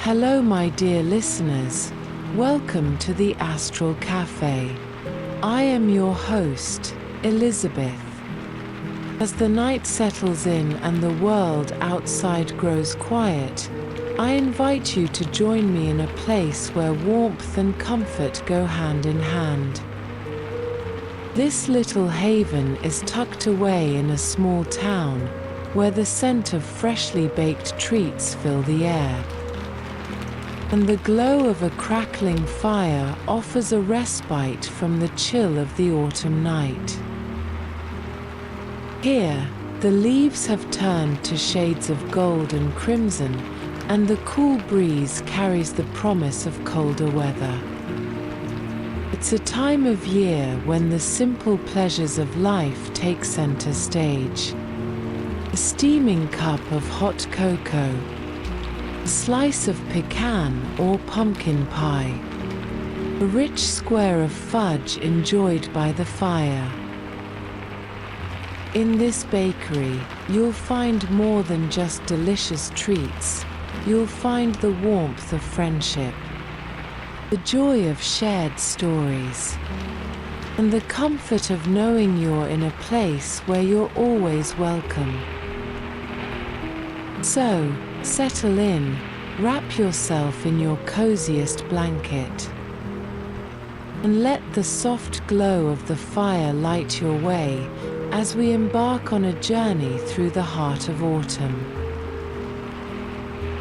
Hello my dear listeners, welcome to the Astral Cafe. I am your host, Elizabeth. As the night settles in and the world outside grows quiet, I invite you to join me in a place where warmth and comfort go hand in hand. This little haven is tucked away in a small town where the scent of freshly baked treats fill the air. And the glow of a crackling fire offers a respite from the chill of the autumn night. Here, the leaves have turned to shades of gold and crimson, and the cool breeze carries the promise of colder weather. It's a time of year when the simple pleasures of life take center stage. A steaming cup of hot cocoa, a slice of pecan or pumpkin pie, a rich square of fudge enjoyed by the fire. In this bakery, you'll find more than just delicious treats. You'll find the warmth of friendship, the joy of shared stories, and the comfort of knowing you're in a place where you're always welcome. So, settle in, wrap yourself in your coziest blanket, and let the soft glow of the fire light your way as we embark on a journey through the heart of autumn.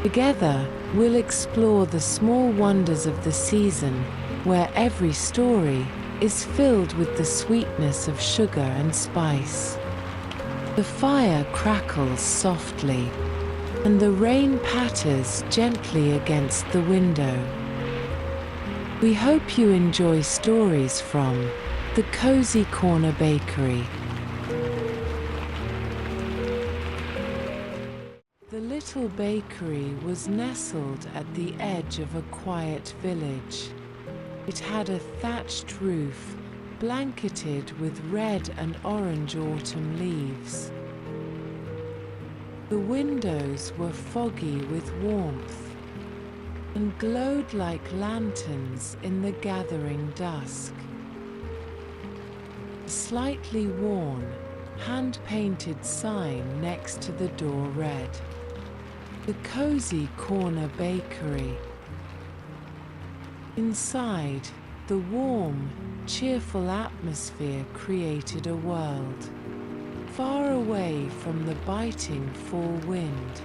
Together, we'll explore the small wonders of the season, where every story is filled with the sweetness of sugar and spice. The fire crackles softly, and the rain patters gently against the window. We hope you enjoy stories from the Cozy Corner Bakery. The little bakery was nestled at the edge of a quiet village. It had a thatched roof, blanketed with red and orange autumn leaves. The windows were foggy with warmth and glowed like lanterns in the gathering dusk. A slightly worn, hand-painted sign next to the door read, "The Cozy Corner Bakery." Inside, the warm, cheerful atmosphere created a world far away from the biting fall wind.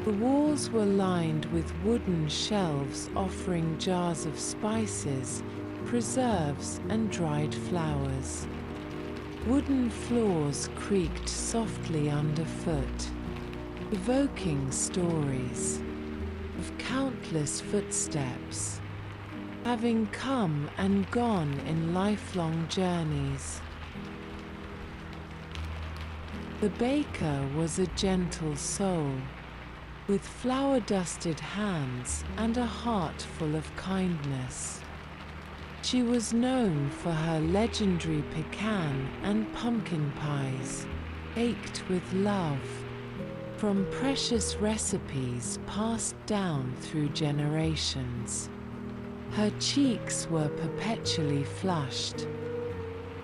The walls were lined with wooden shelves offering jars of spices, preserves, and dried flowers. Wooden floors creaked softly underfoot, evoking stories of countless footsteps, having come and gone in lifelong journeys. The baker was a gentle soul, with flower-dusted hands and a heart full of kindness. She was known for her legendary pecan and pumpkin pies, baked with love, from precious recipes passed down through generations. Her cheeks were perpetually flushed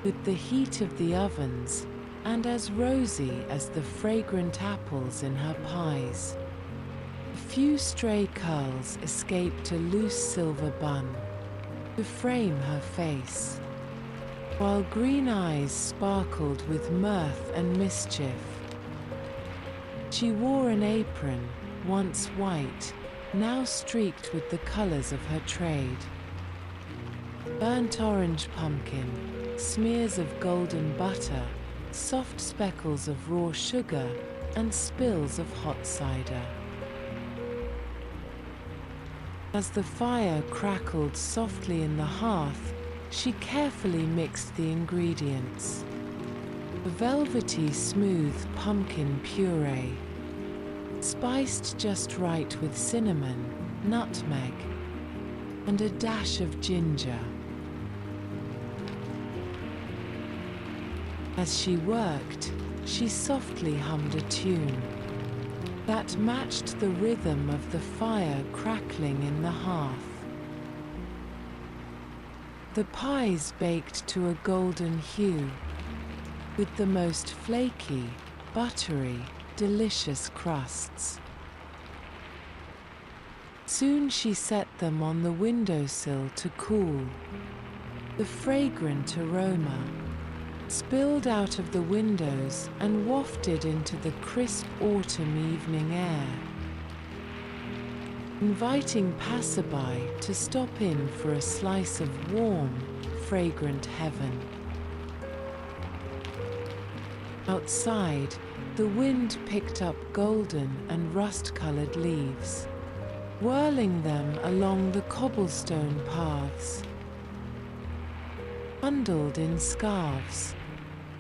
with the heat of the ovens and as rosy as the fragrant apples in her pies. A few stray curls escaped a loose silver bun to frame her face, while green eyes sparkled with mirth and mischief. She wore an apron, once white, now streaked with the colors of her trade. Burnt orange pumpkin, smears of golden butter, soft speckles of raw sugar, and spills of hot cider. As the fire crackled softly in the hearth, she carefully mixed the ingredients. A velvety smooth pumpkin puree, spiced just right with cinnamon, nutmeg, and a dash of ginger. As she worked, she softly hummed a tune, that matched the rhythm of the fire crackling in the hearth. The pies baked to a golden hue, with the most flaky, buttery, delicious crusts. Soon she set them on the windowsill to cool. The fragrant aroma spilled out of the windows and wafted into the crisp autumn evening air, inviting passerby to stop in for a slice of warm, fragrant heaven. Outside, the wind picked up golden and rust-colored leaves, whirling them along the cobblestone paths. Bundled in scarves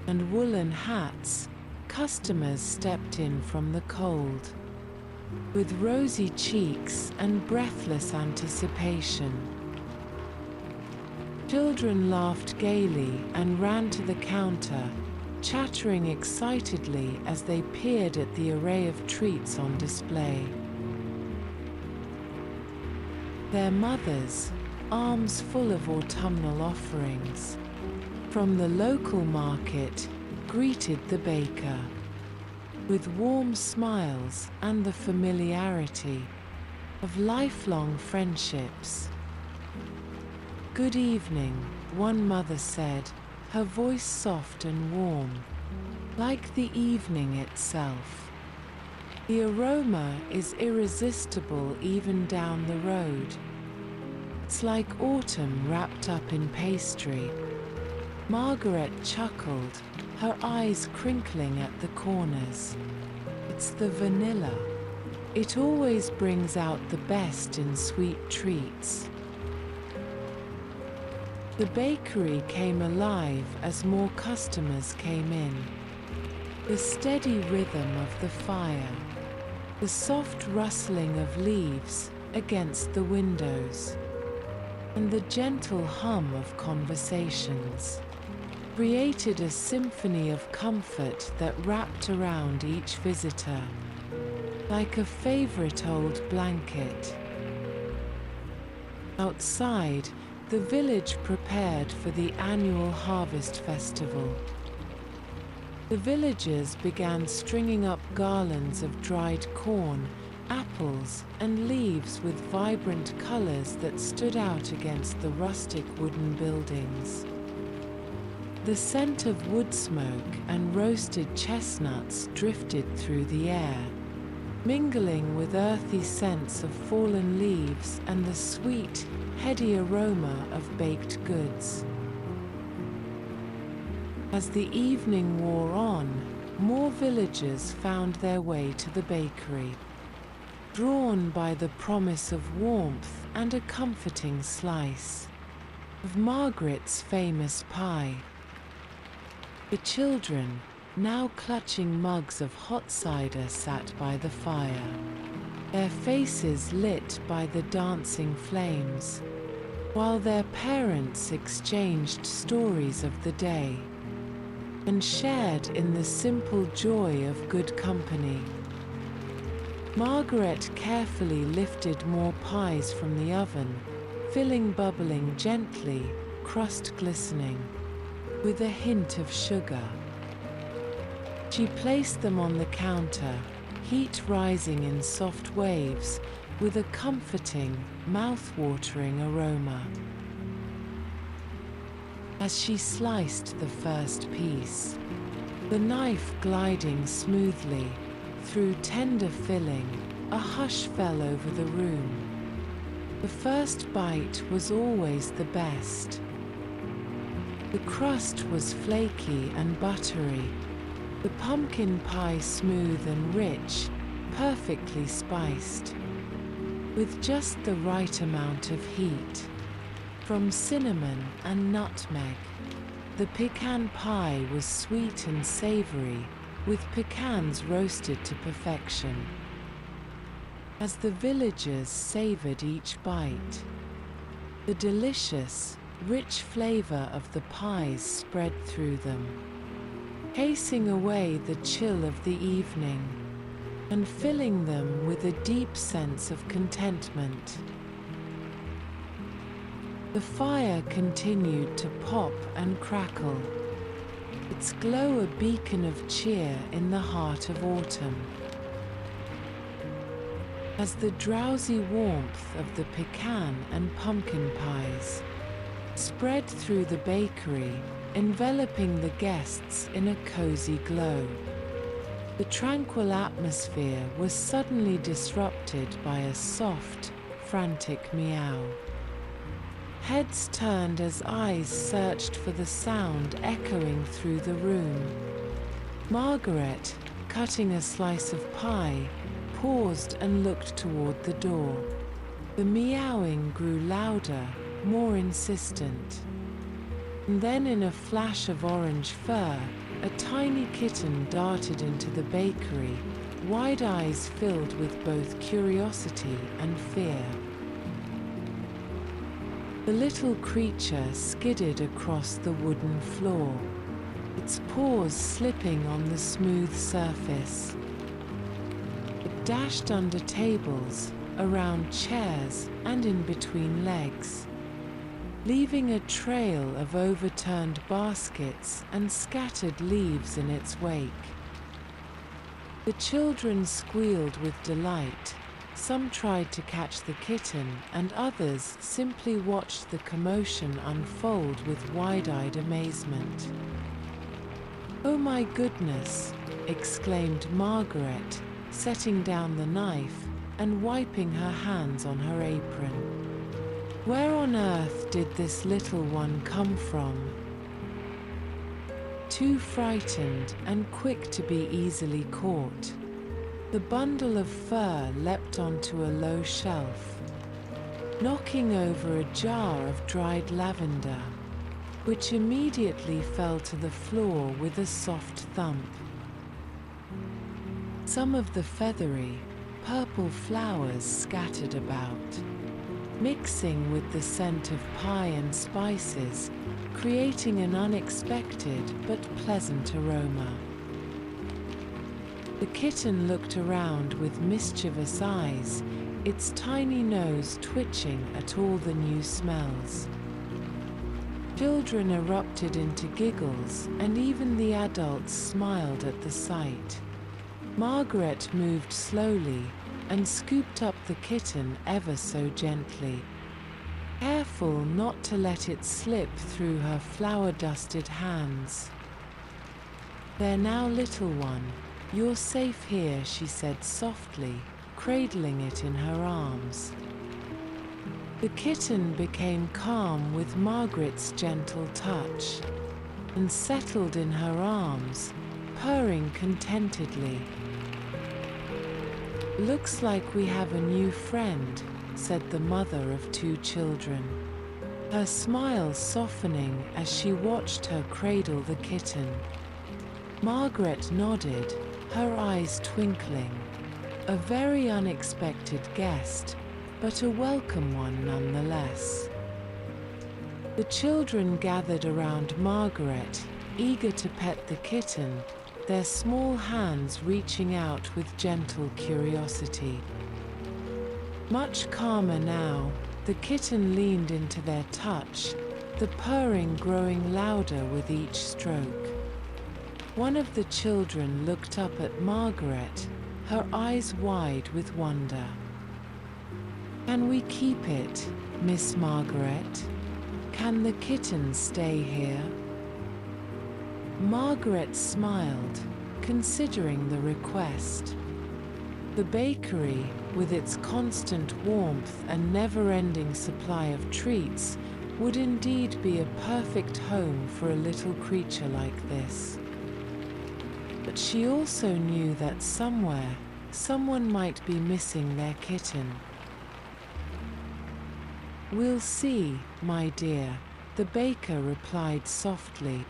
and woolen hats, customers stepped in from the cold, with rosy cheeks and breathless anticipation. Children laughed gaily and ran to the counter, chattering excitedly as they peered at the array of treats on display. Their mothers, arms full of autumnal offerings from the local market, greeted the baker with warm smiles and the familiarity of lifelong friendships. "Good evening," one mother said, her voice soft and warm, like the evening itself. "The aroma is irresistible even down the road. It's like autumn wrapped up in pastry." Margaret chuckled, her eyes crinkling at the corners. "It's the vanilla. It always brings out the best in sweet treats." The bakery came alive as more customers came in. The steady rhythm of the fire, the soft rustling of leaves against the windows, and the gentle hum of conversations created a symphony of comfort that wrapped around each visitor, like a favorite old blanket. Outside, the village prepared for the annual harvest festival. The villagers began stringing up garlands of dried corn, apples, and leaves with vibrant colors that stood out against the rustic wooden buildings. The scent of wood smoke and roasted chestnuts drifted through the air, mingling with earthy scents of fallen leaves and the sweet, heady aroma of baked goods. As the evening wore on, more villagers found their way to the bakery, drawn by the promise of warmth and a comforting slice of Margaret's famous pie. The children, now clutching mugs of hot cider, sat by the fire, their faces lit by the dancing flames, while their parents exchanged stories of the day and shared in the simple joy of good company. Margaret carefully lifted more pies from the oven, filling bubbling gently, crust glistening, with a hint of sugar. She placed them on the counter, heat rising in soft waves, with a comforting, mouth-watering aroma. As she sliced the first piece, the knife gliding smoothly through tender filling, a hush fell over the room. The first bite was always the best. The crust was flaky and buttery, the pumpkin pie smooth and rich, perfectly spiced, with just the right amount of heat. From cinnamon and nutmeg, the pecan pie was sweet and savory, with pecans roasted to perfection. As the villagers savored each bite, the delicious, rich flavor of the pies spread through them, chasing away the chill of the evening. and filling them with a deep sense of contentment. The fire continued to pop and crackle, its glow a beacon of cheer in the heart of autumn. As the drowsy warmth of the pecan and pumpkin pies spread through the bakery, enveloping the guests in a cozy glow, the tranquil atmosphere was suddenly disrupted by a soft, frantic meow. Heads turned as eyes searched for the sound echoing through the room. Margaret, cutting a slice of pie, paused and looked toward the door. The meowing grew louder, more insistent. And then, in a flash of orange fur, a tiny kitten darted into the bakery, wide eyes filled with both curiosity and fear. The little creature skidded across the wooden floor, its paws slipping on the smooth surface. It dashed under tables, around chairs, and in between legs, leaving a trail of overturned baskets and scattered leaves in its wake. The children squealed with delight. Some tried to catch the kitten, and others simply watched the commotion unfold with wide-eyed amazement. "Oh my goodness!" exclaimed Margaret, setting down the knife and wiping her hands on her apron. Where on earth did this little one come from? Too frightened and quick to be easily caught, the bundle of fur leapt onto a low shelf, knocking over a jar of dried lavender, which immediately fell to the floor with a soft thump. Some of the feathery, purple flowers scattered about, mixing with the scent of pie and spices, creating an unexpected but pleasant aroma. The kitten looked around with mischievous eyes, its tiny nose twitching at all the new smells. Children erupted into giggles, and even the adults smiled at the sight. Margaret moved slowly and scooped up the kitten ever so gently, careful not to let it slip through her flour-dusted hands. "There now, little one. You're safe here," she said softly, cradling it in her arms. The kitten became calm with Margaret's gentle touch and settled in her arms, purring contentedly. "Looks like we have a new friend," said the mother of two children, her smile softening as she watched her cradle the kitten. Margaret nodded, her eyes twinkling. A very unexpected guest, but a welcome one nonetheless. The children gathered around Margaret, eager to pet the kitten, their small hands reaching out with gentle curiosity. Much calmer now, the kitten leaned into their touch, the purring growing louder with each stroke. One of the children looked up at Margaret, her eyes wide with wonder. "Can we keep it, Miss Margaret? Can the kitten stay here?" Margaret smiled, considering the request. The bakery, with its constant warmth and never-ending supply of treats, would indeed be a perfect home for a little creature like this. But she also knew that somewhere, someone might be missing their kitten. "We'll see, my dear," the baker replied softly.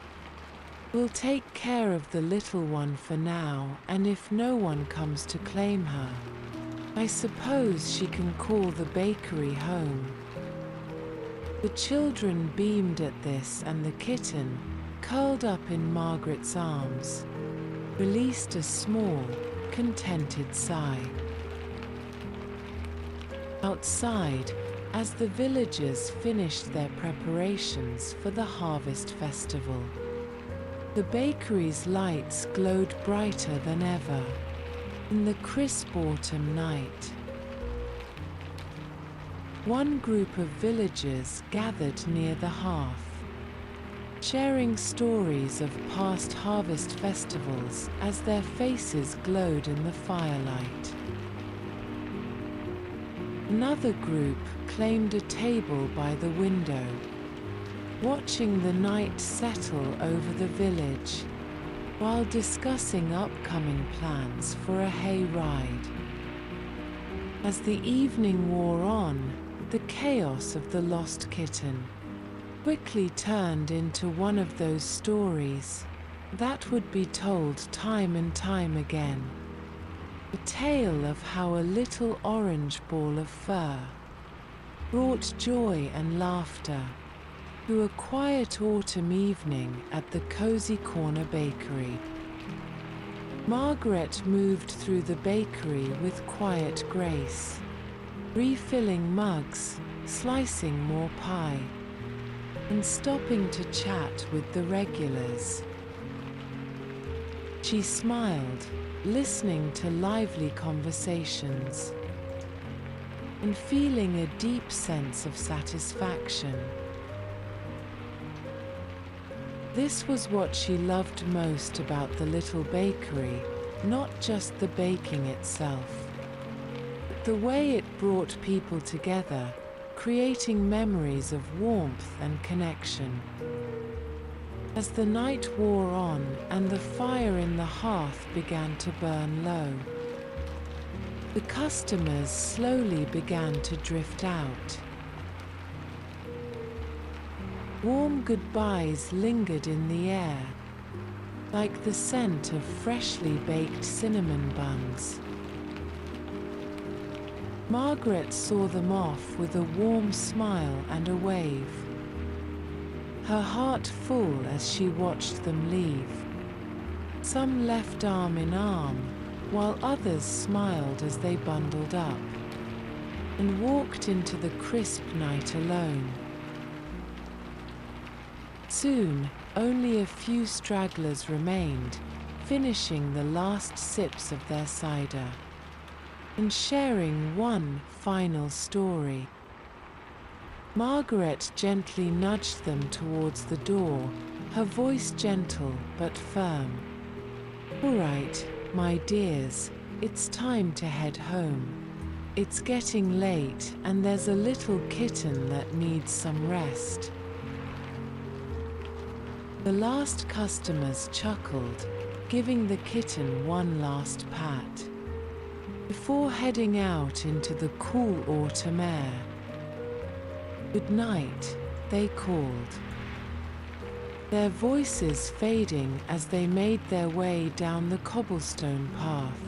"We'll take care of the little one for now, and if no one comes to claim her, I suppose she can call the bakery home." The children beamed at this, and the kitten, curled up in Margaret's arms, released a small, contented sigh. Outside, as the villagers finished their preparations for the harvest festival, the bakery's lights glowed brighter than ever in the crisp autumn night. One group of villagers gathered near the hearth, sharing stories of past harvest festivals as their faces glowed in the firelight. Another group claimed a table by the window, watching the night settle over the village while discussing upcoming plans for a hay ride. As the evening wore on, the chaos of the lost kitten quickly turned into one of those stories that would be told time and time again. A tale of how a little orange ball of fur brought joy and laughter to a quiet autumn evening at the Cozy Corner Bakery. Margaret moved through the bakery with quiet grace, refilling mugs, slicing more pie, and stopping to chat with the regulars. She smiled, listening to lively conversations, and feeling a deep sense of satisfaction. This was what she loved most about the little bakery, not just the baking itself, but the way it brought people together, creating memories of warmth and connection. As the night wore on and the fire in the hearth began to burn low, the customers slowly began to drift out. Warm goodbyes lingered in the air, like the scent of freshly baked cinnamon buns. Margaret saw them off with a warm smile and a wave, her heart full as she watched them leave. Some left arm in arm, while others smiled as they bundled up and walked into the crisp night alone. Soon, only a few stragglers remained, finishing the last sips of their cider and sharing one final story. Margaret gently nudged them towards the door, her voice gentle but firm. "All right, my dears, it's time to head home. It's getting late and there's a little kitten that needs some rest." The last customers chuckled, giving the kitten one last pat, before heading out into the cool autumn air. "Good night," they called, their voices fading as they made their way down the cobblestone path.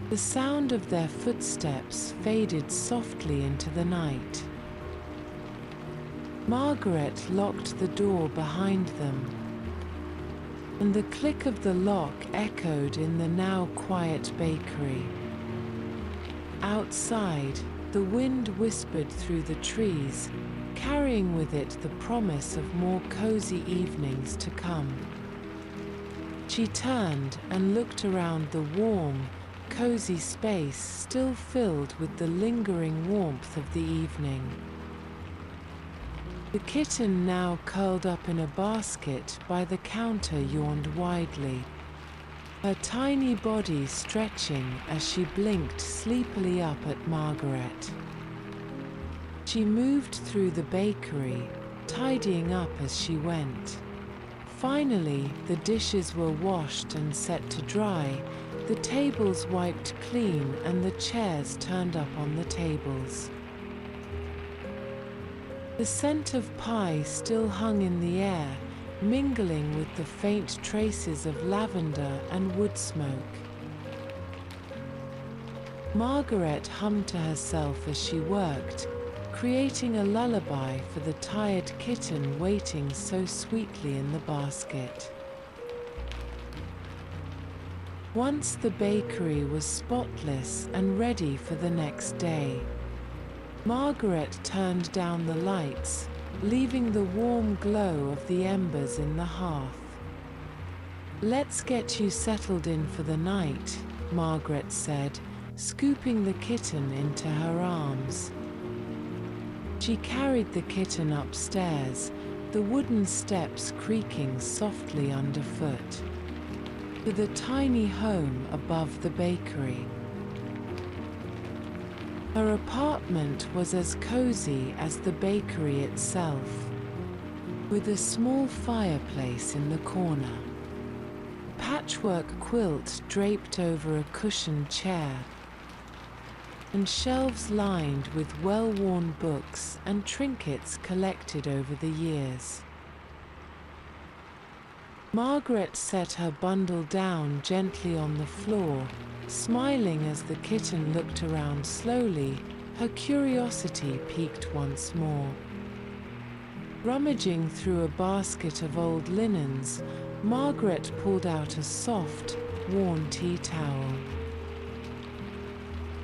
The sound of their footsteps faded softly into the night. Margaret locked the door behind them, and the click of the lock echoed in the now quiet bakery. Outside, the wind whispered through the trees, carrying with it the promise of more cozy evenings to come. She turned and looked around the warm, cozy space still filled with the lingering warmth of the evening. The kitten, now curled up in a basket by the counter, yawned widely, her tiny body stretching as she blinked sleepily up at Margaret. She moved through the bakery, tidying up as she went. Finally, the dishes were washed and set to dry, the tables wiped clean and the chairs turned up on the tables. The scent of pie still hung in the air, mingling with the faint traces of lavender and wood smoke. Margaret hummed to herself as she worked, creating a lullaby for the tired kitten waiting so sweetly in the basket. Once the bakery was spotless and ready for the next day. Margaret turned down the lights, leaving the warm glow of the embers in the hearth. "Let's get you settled in for the night," Margaret said, scooping the kitten into her arms. She carried the kitten upstairs, the wooden steps creaking softly underfoot, to the tiny home above the bakery. Her apartment was as cozy as the bakery itself, with a small fireplace in the corner, patchwork quilt draped over a cushioned chair, and shelves lined with well-worn books and trinkets collected over the years. Margaret set her bundle down gently on the floor, smiling as the kitten looked around slowly, her curiosity piqued once more. Rummaging through a basket of old linens, Margaret pulled out a soft, worn tea towel.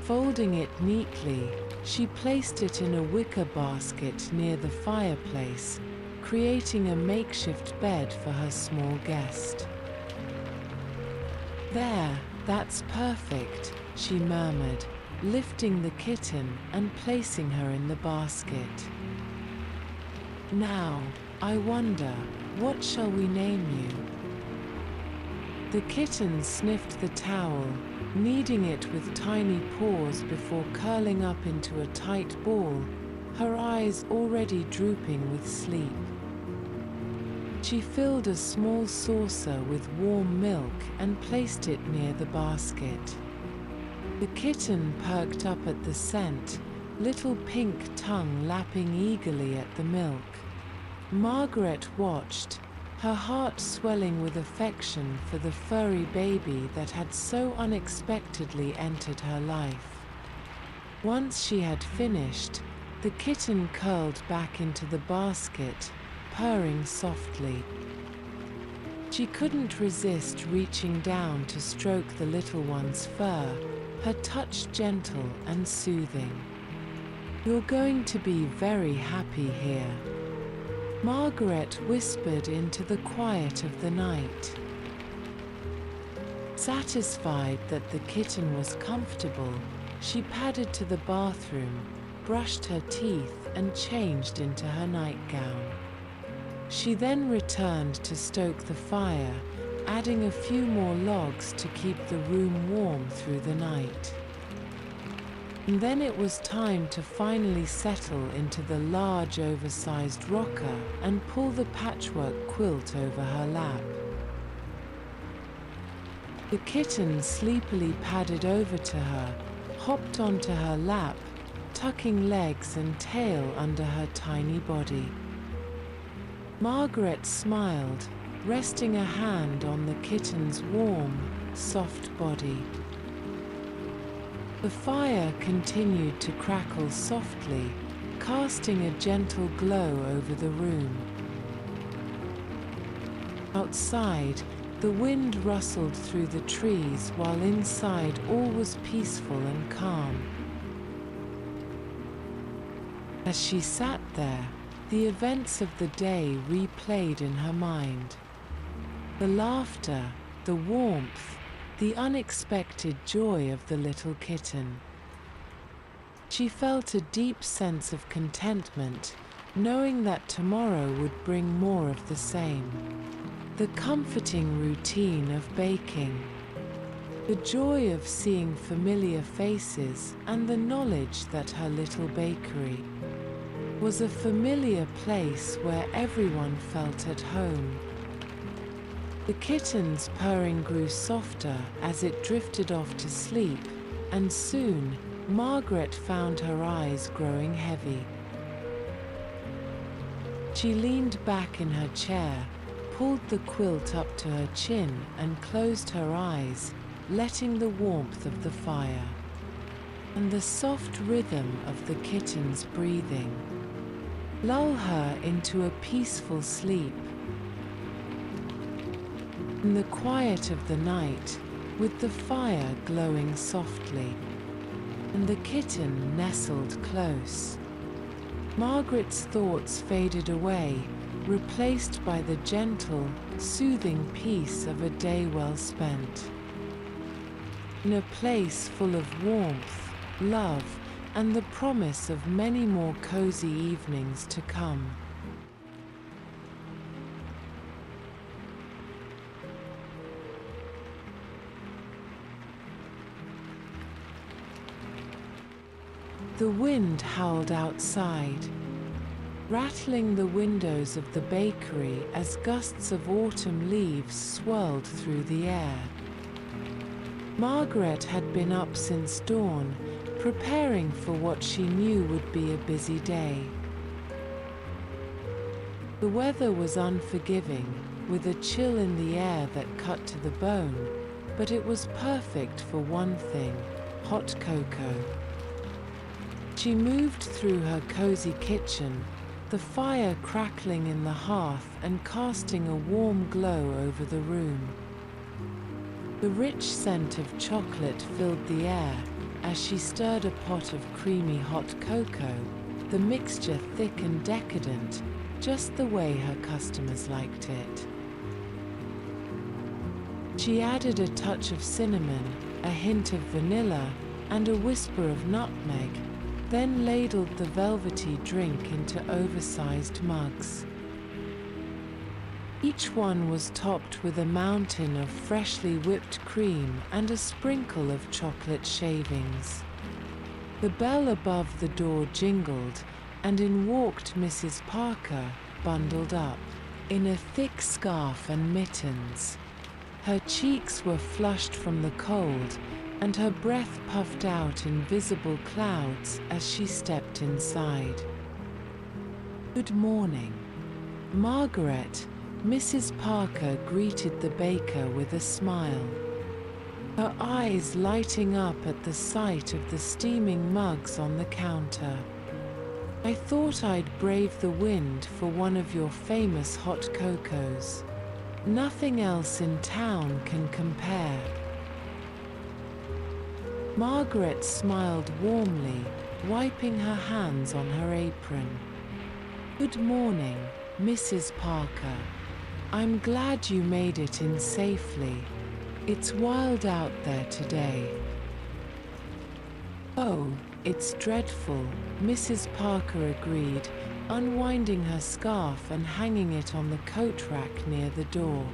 Folding it neatly, she placed it in a wicker basket near the fireplace, creating a makeshift bed for her small guest. "There, that's perfect," she murmured, lifting the kitten and placing her in the basket. "Now, I wonder, what shall we name you?" The kitten sniffed the towel, kneading it with tiny paws before curling up into a tight ball, her eyes already drooping with sleep. She filled a small saucer with warm milk and placed it near the basket. The kitten perked up at the scent, little pink tongue lapping eagerly at the milk. Margaret watched, her heart swelling with affection for the furry baby that had so unexpectedly entered her life. Once she had finished, the kitten curled back into the basket, purring softly. She couldn't resist reaching down to stroke the little one's fur, her touch gentle and soothing. "You're going to be very happy here," Margaret whispered into the quiet of the night. Satisfied that the kitten was comfortable, she padded to the bathroom, brushed her teeth, and changed into her nightgown. She then returned to stoke the fire, adding a few more logs to keep the room warm through the night. And then it was time to finally settle into the large oversized rocker and pull the patchwork quilt over her lap. The kitten sleepily padded over to her, hopped onto her lap, tucking legs and tail under her tiny body. Margaret smiled, resting a hand on the kitten's warm, soft body. The fire continued to crackle softly, casting a gentle glow over the room. Outside, the wind rustled through the trees while inside all was peaceful and calm. As she sat there, the events of the day replayed in her mind. The laughter, the warmth, the unexpected joy of the little kitten. She felt a deep sense of contentment, knowing that tomorrow would bring more of the same. The comforting routine of baking, the joy of seeing familiar faces, and the knowledge that her little bakery was a familiar place where everyone felt at home. The kitten's purring grew softer as it drifted off to sleep, and soon Margaret found her eyes growing heavy. She leaned back in her chair, pulled the quilt up to her chin, and closed her eyes, letting the warmth of the fire and the soft rhythm of the kitten's breathing lull her into a peaceful sleep. In the quiet of the night, with the fire glowing softly, and the kitten nestled close. Margaret's thoughts faded away, replaced by the gentle, soothing peace of a day well spent. In a place full of warmth, love, and the promise of many more cozy evenings to come. The wind howled outside, rattling the windows of the bakery as gusts of autumn leaves swirled through the air. Margaret had been up since dawn, preparing for what she knew would be a busy day. The weather was unforgiving, with a chill in the air that cut to the bone, but it was perfect for one thing: hot cocoa. She moved through her cozy kitchen, the fire crackling in the hearth and casting a warm glow over the room. The rich scent of chocolate filled the air as she stirred a pot of creamy hot cocoa, the mixture thick and decadent, just the way her customers liked it. She added a touch of cinnamon, a hint of vanilla, and a whisper of nutmeg, then ladled the velvety drink into oversized mugs. Each one was topped with a mountain of freshly whipped cream and a sprinkle of chocolate shavings. The bell above the door jingled, and in walked Mrs. Parker, bundled up, in a thick scarf and mittens. Her cheeks were flushed from the cold, and her breath puffed out in visible clouds as she stepped inside. "Good morning, Margaret," Mrs. Parker greeted the baker with a smile, her eyes lighting up at the sight of the steaming mugs on the counter. "I thought I'd brave the wind for one of your famous hot cocos. Nothing else in town can compare." Margaret smiled warmly, wiping her hands on her apron. "Good morning, Mrs. Parker. I'm glad you made it in safely. It's wild out there today." "Oh, it's dreadful," Mrs. Parker agreed, unwinding her scarf and hanging it on the coat rack near the door.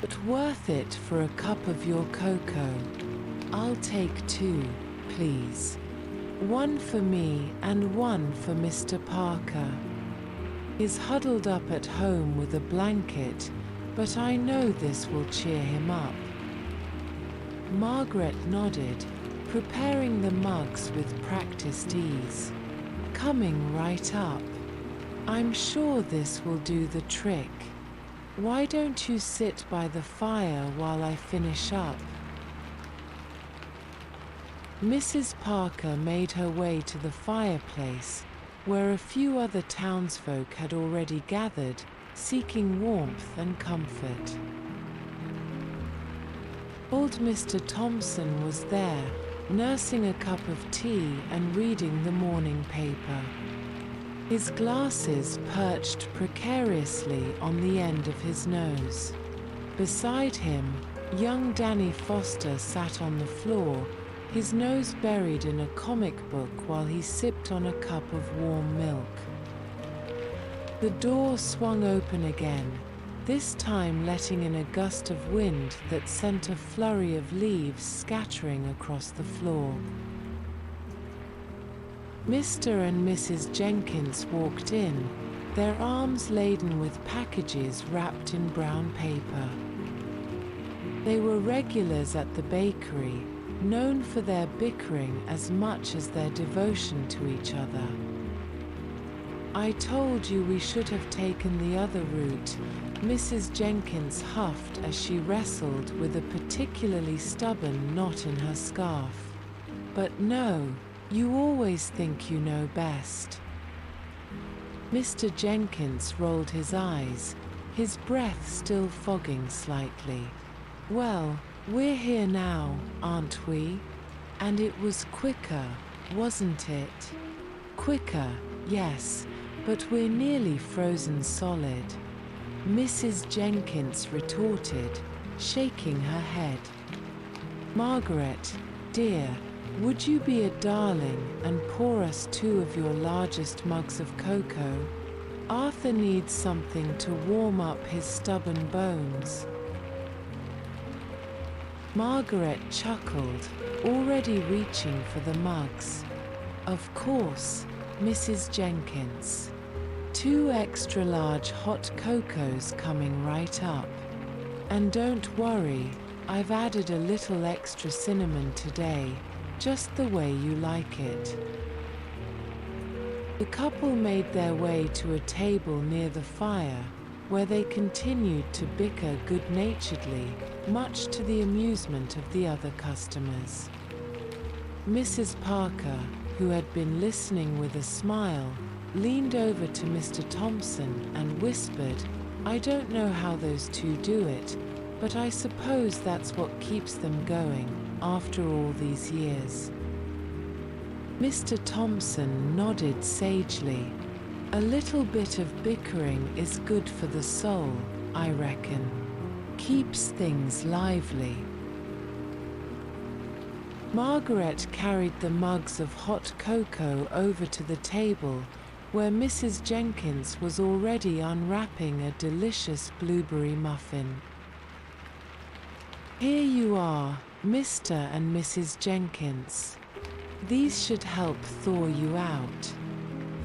"But worth it for a cup of your cocoa. I'll take 2, please. One for me and one for Mr. Parker. He's huddled up at home with a blanket, but I know this will cheer him up." Margaret nodded, preparing the mugs with practiced ease. "Coming right up. I'm sure this will do the trick. Why don't you sit by the fire while I finish up?" Mrs. Parker made her way to the fireplace, where a few other townsfolk had already gathered, seeking warmth and comfort. Old Mr. Thompson was there, nursing a cup of tea and reading the morning paper. His glasses perched precariously on the end of his nose. Beside him, young Danny Foster sat on the floor, his nose buried in a comic book while he sipped on a cup of warm milk. The door swung open again, this time letting in a gust of wind that sent a flurry of leaves scattering across the floor. Mr. and Mrs. Jenkins walked in, their arms laden with packages wrapped in brown paper. They were regulars at the bakery, known for their bickering as much as their devotion to each other. "I told you we should have taken the other route," Mrs. Jenkins huffed as she wrestled with a particularly stubborn knot in her scarf. "But no, you always think you know best." Mr. Jenkins rolled his eyes, his breath still fogging slightly. Well, we're here now, aren't we? And it was quicker, wasn't it? Quicker, yes, but we're nearly frozen solid, Mrs. Jenkins retorted, shaking her head. Margaret, dear, would you be a darling and pour us 2 of your largest mugs of cocoa? Arthur needs something to warm up his stubborn bones. Margaret chuckled, already reaching for the mugs. Of course, Mrs. Jenkins. 2 extra large hot cocos coming right up. And don't worry, I've added a little extra cinnamon today, just the way you like it. The couple made their way to a table near the fire, where they continued to bicker good-naturedly, much to the amusement of the other customers. Mrs. Parker, who had been listening with a smile, leaned over to Mr. Thompson and whispered, "I don't know how those 2 do it, but I suppose that's what keeps them going, after all these years." Mr. Thompson nodded sagely. "A little bit of bickering is good for the soul, I reckon. Keeps things lively." Margaret carried the mugs of hot cocoa over to the table, where Mrs. Jenkins was already unwrapping a delicious blueberry muffin. "Here you are, Mr. and Mrs. Jenkins. These should help thaw you out."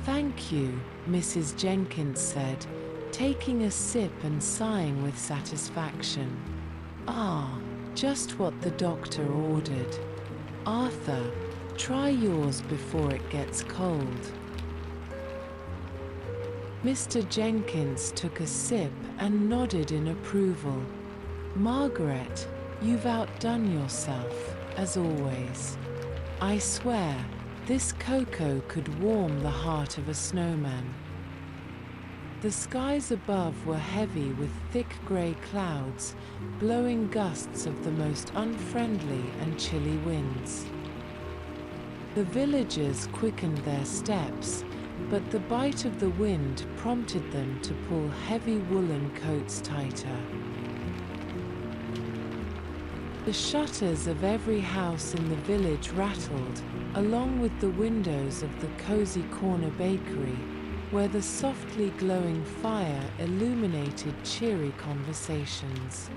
"Thank you," Mrs. Jenkins said, taking a sip and sighing with satisfaction. "Ah, just what the doctor ordered. Arthur, try yours before it gets cold." Mr. Jenkins took a sip and nodded in approval. "Margaret, you've outdone yourself, as always. I swear, this cocoa could warm the heart of a snowman." The skies above were heavy with thick grey clouds, blowing gusts of the most unfriendly and chilly winds. The villagers quickened their steps, but the bite of the wind prompted them to pull heavy woolen coats tighter. The shutters of every house in the village rattled, along with the windows of the cozy corner bakery, where the softly glowing fire illuminated cheery conversations.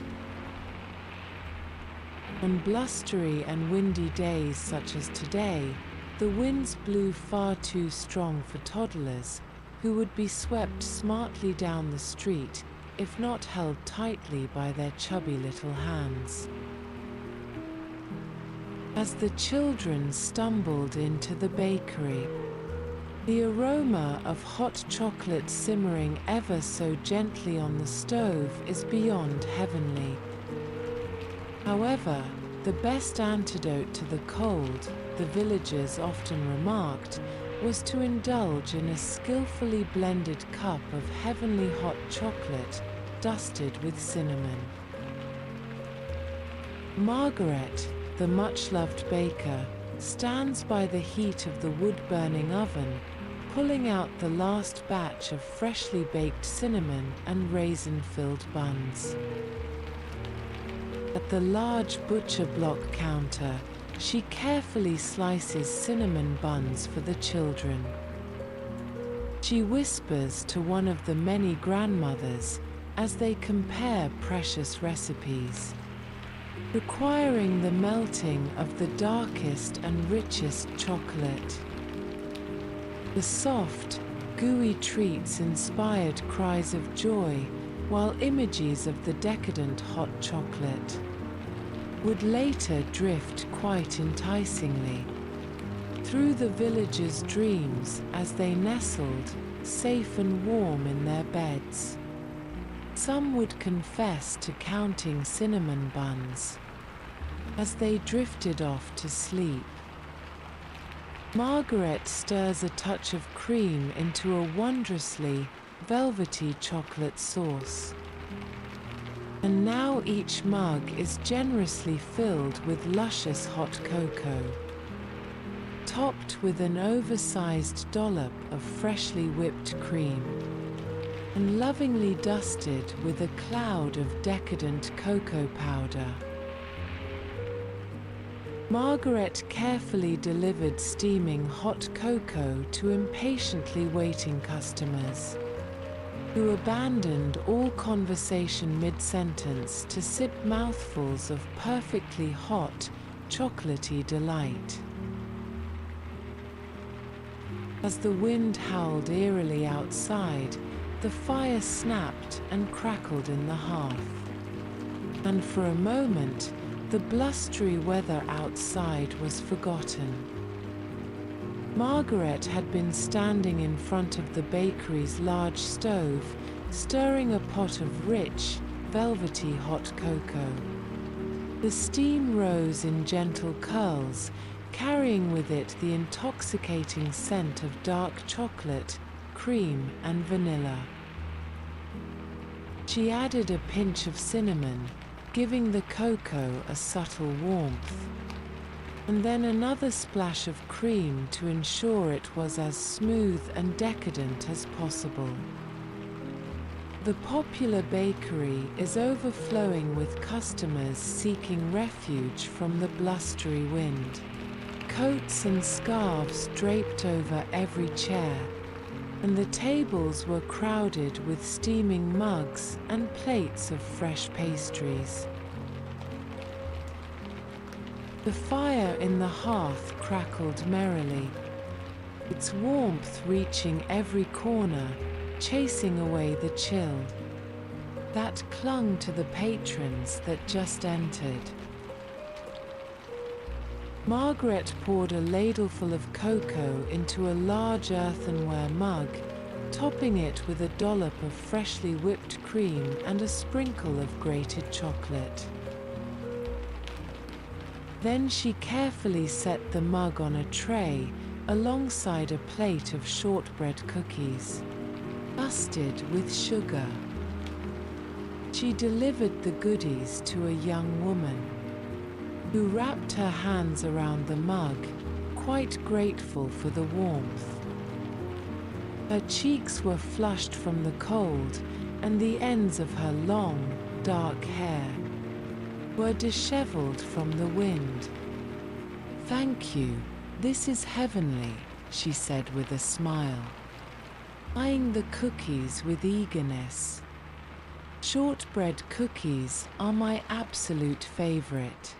On blustery and windy days such as today, the winds blew far too strong for toddlers, who would be swept smartly down the street, if not held tightly by their chubby little hands. As the children stumbled into the bakery, the aroma of hot chocolate simmering ever so gently on the stove is beyond heavenly. However, the best antidote to the cold, the villagers often remarked, was to indulge in a skillfully blended cup of heavenly hot chocolate, dusted with cinnamon. Margaret, the much-loved baker, stands by the heat of the wood-burning oven, pulling out the last batch of freshly baked cinnamon and raisin-filled buns. At the large butcher block counter, she carefully slices cinnamon buns for the children. She whispers to one of the many grandmothers as they compare precious recipes, requiring the melting of the darkest and richest chocolate. The soft, gooey treats inspired cries of joy, while images of the decadent hot chocolate would later drift quite enticingly through the villagers' dreams as they nestled, safe and warm in their beds. Some would confess to counting cinnamon buns as they drifted off to sleep. Margaret stirs a touch of cream into a wondrously velvety chocolate sauce. And now each mug is generously filled with luscious hot cocoa, topped with an oversized dollop of freshly whipped cream, and lovingly dusted with a cloud of decadent cocoa powder. Margaret carefully delivered steaming hot cocoa to impatiently waiting customers, who abandoned all conversation mid-sentence to sip mouthfuls of perfectly hot, chocolatey delight. As the wind howled eerily outside, the fire snapped and crackled in the hearth. And for a moment, the blustery weather outside was forgotten. Margaret had been standing in front of the bakery's large stove, stirring a pot of rich, velvety hot cocoa. The steam rose in gentle curls, carrying with it the intoxicating scent of dark chocolate, cream, and vanilla. She added a pinch of cinnamon, giving the cocoa a subtle warmth, and then another splash of cream to ensure it was as smooth and decadent as possible. The popular bakery is overflowing with customers seeking refuge from the blustery wind. Coats and scarves draped over every chair, and the tables were crowded with steaming mugs and plates of fresh pastries. The fire in the hearth crackled merrily, its warmth reaching every corner, chasing away the chill that clung to the patrons that just entered. Margaret poured a ladleful of cocoa into a large earthenware mug, topping it with a dollop of freshly whipped cream and a sprinkle of grated chocolate. Then she carefully set the mug on a tray alongside a plate of shortbread cookies, dusted with sugar. She delivered the goodies to a young woman, who wrapped her hands around the mug, quite grateful for the warmth. Her cheeks were flushed from the cold, and the ends of her long, dark hair were disheveled from the wind. "Thank you, this is heavenly," she said with a smile, eyeing the cookies with eagerness. "Shortbread cookies are my absolute favorite."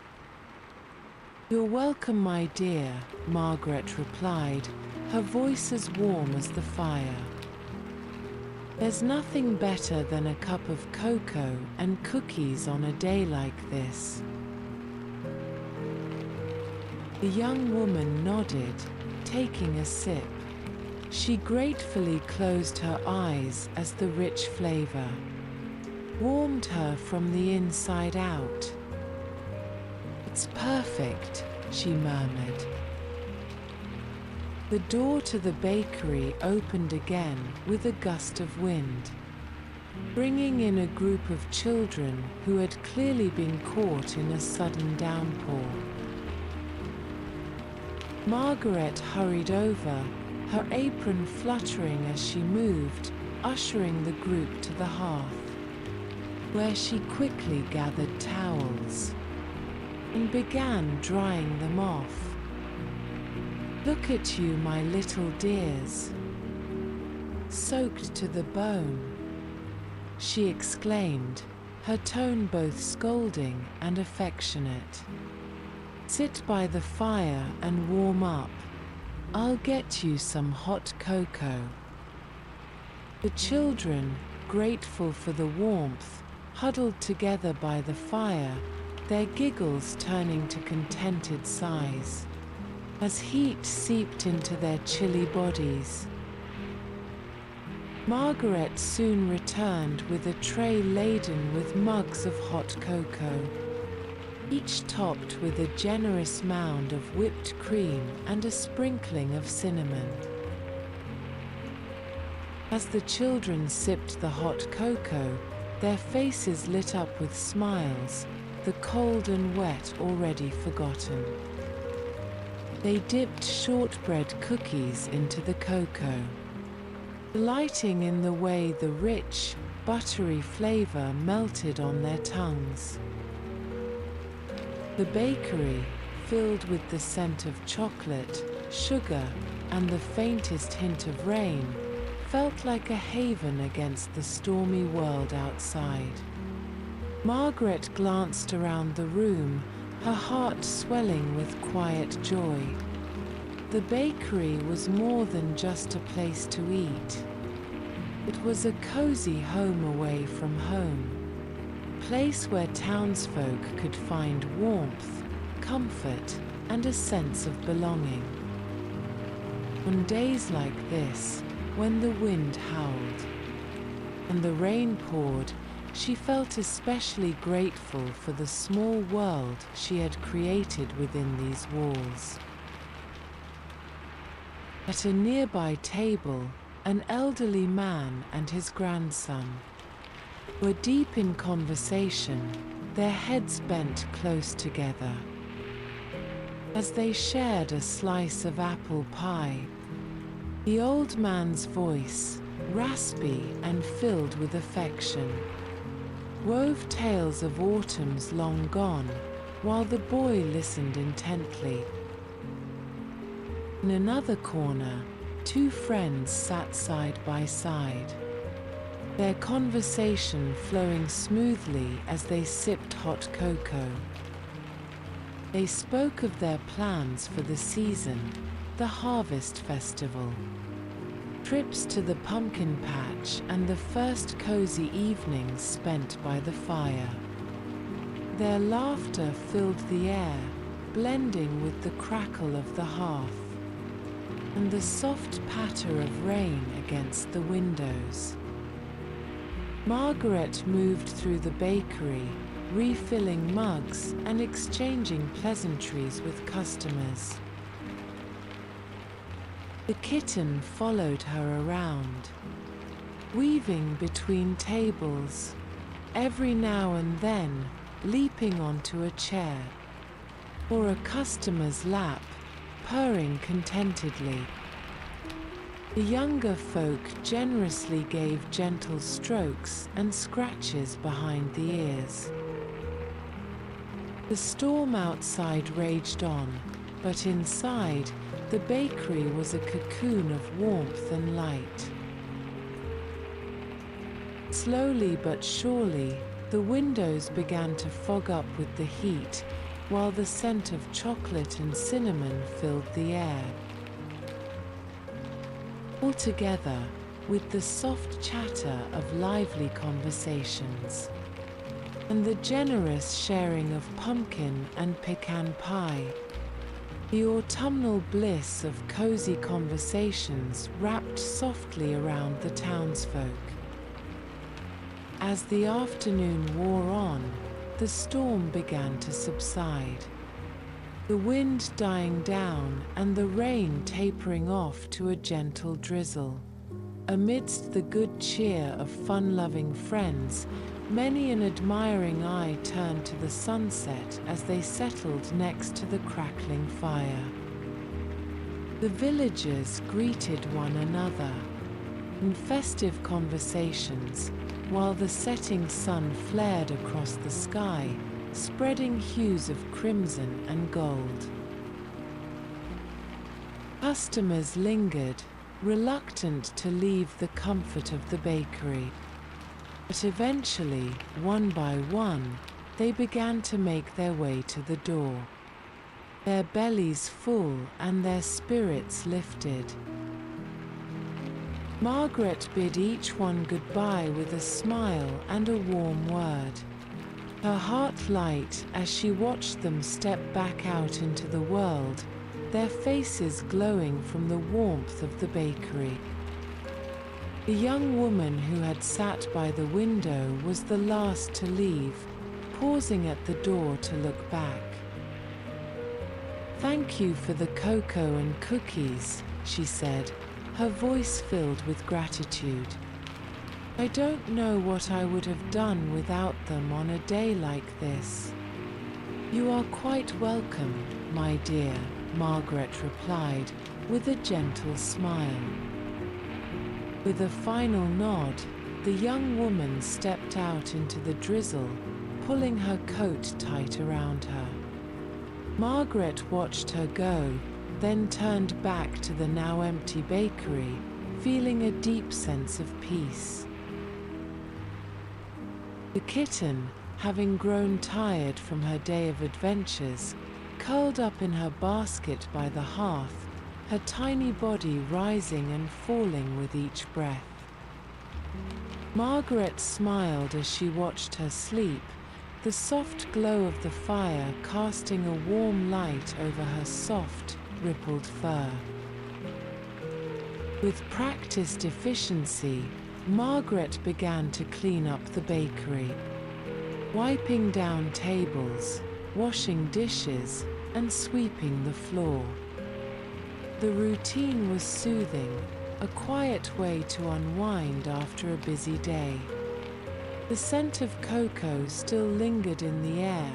"You're welcome, my dear," Margaret replied, her voice as warm as the fire. "There's nothing better than a cup of cocoa and cookies on a day like this." The young woman nodded, taking a sip. She gratefully closed her eyes as the rich flavor warmed her from the inside out. "It's perfect," she murmured. The door to the bakery opened again with a gust of wind, bringing in a group of children who had clearly been caught in a sudden downpour. Margaret hurried over, her apron fluttering as she moved, ushering the group to the hearth, where she quickly gathered towels and began drying them off. "Look at you, my little dears, soaked to the bone," she exclaimed, her tone both scolding and affectionate. "Sit by the fire and warm up. I'll get you some hot cocoa." The children, grateful for the warmth, huddled together by the fire, their giggles turning to contented sighs, as heat seeped into their chilly bodies. Margaret soon returned with a tray laden with mugs of hot cocoa, each topped with a generous mound of whipped cream and a sprinkling of cinnamon. As the children sipped the hot cocoa, their faces lit up with smiles, the cold and wet already forgotten. They dipped shortbread cookies into the cocoa, delighting in the way the rich, buttery flavor melted on their tongues. The bakery, filled with the scent of chocolate, sugar, and the faintest hint of rain, felt like a haven against the stormy world outside. Margaret glanced around the room, her heart swelling with quiet joy. The bakery was more than just a place to eat. It was a cozy home away from home, a place where townsfolk could find warmth, comfort, and a sense of belonging. On days like this, when the wind howled and the rain poured, she felt especially grateful for the small world she had created within these walls. At a nearby table, an elderly man and his grandson were deep in conversation, their heads bent close together. As they shared a slice of apple pie, the old man's voice, raspy and filled with affection, wove tales of autumns long gone, while the boy listened intently. In another corner, two friends sat side by side, their conversation flowing smoothly as they sipped hot cocoa. They spoke of their plans for the season, the harvest festival, trips to the pumpkin patch, and the first cozy evenings spent by the fire. Their laughter filled the air, blending with the crackle of the hearth and the soft patter of rain against the windows. Margaret moved through the bakery, refilling mugs and exchanging pleasantries with customers. The kitten followed her around, weaving between tables, every now and then leaping onto a chair or a customer's lap, purring contentedly. The younger folk generously gave gentle strokes and scratches behind the ears. The storm outside raged on, but inside, the bakery was a cocoon of warmth and light. Slowly but surely, the windows began to fog up with the heat, while the scent of chocolate and cinnamon filled the air. Altogether, with the soft chatter of lively conversations and the generous sharing of pumpkin and pecan pie, the autumnal bliss of cozy conversations wrapped softly around the townsfolk. As the afternoon wore on, the storm began to subside, the wind dying down and the rain tapering off to a gentle drizzle. Amidst the good cheer of fun-loving friends, many an admiring eye turned to the sunset as they settled next to the crackling fire. The villagers greeted one another in festive conversations, while the setting sun flared across the sky, spreading hues of crimson and gold. Customers lingered, reluctant to leave the comfort of the bakery. But eventually, one by one, they began to make their way to the door, their bellies full and their spirits lifted. Margaret bid each one goodbye with a smile and a warm word, her heart light as she watched them step back out into the world, their faces glowing from the warmth of the bakery. The young woman who had sat by the window was the last to leave, pausing at the door to look back. "Thank you for the cocoa and cookies," she said, her voice filled with gratitude. I don't know what I would have done without them on a day like this. You are quite welcome, my dear, Margaret replied, with a gentle smile. With a final nod, the young woman stepped out into the drizzle, pulling her coat tight around her. Margaret watched her go, then turned back to the now empty bakery, feeling a deep sense of peace. The kitten, having grown tired from her day of adventures, curled up in her basket by the hearth, her tiny body rising and falling with each breath. Margaret smiled as she watched her sleep, the soft glow of the fire casting a warm light over her soft, rippled fur. With practiced efficiency, Margaret began to clean up the bakery, wiping down tables, washing dishes, and sweeping the floor. The routine was soothing, a quiet way to unwind after a busy day. The scent of cocoa still lingered in the air,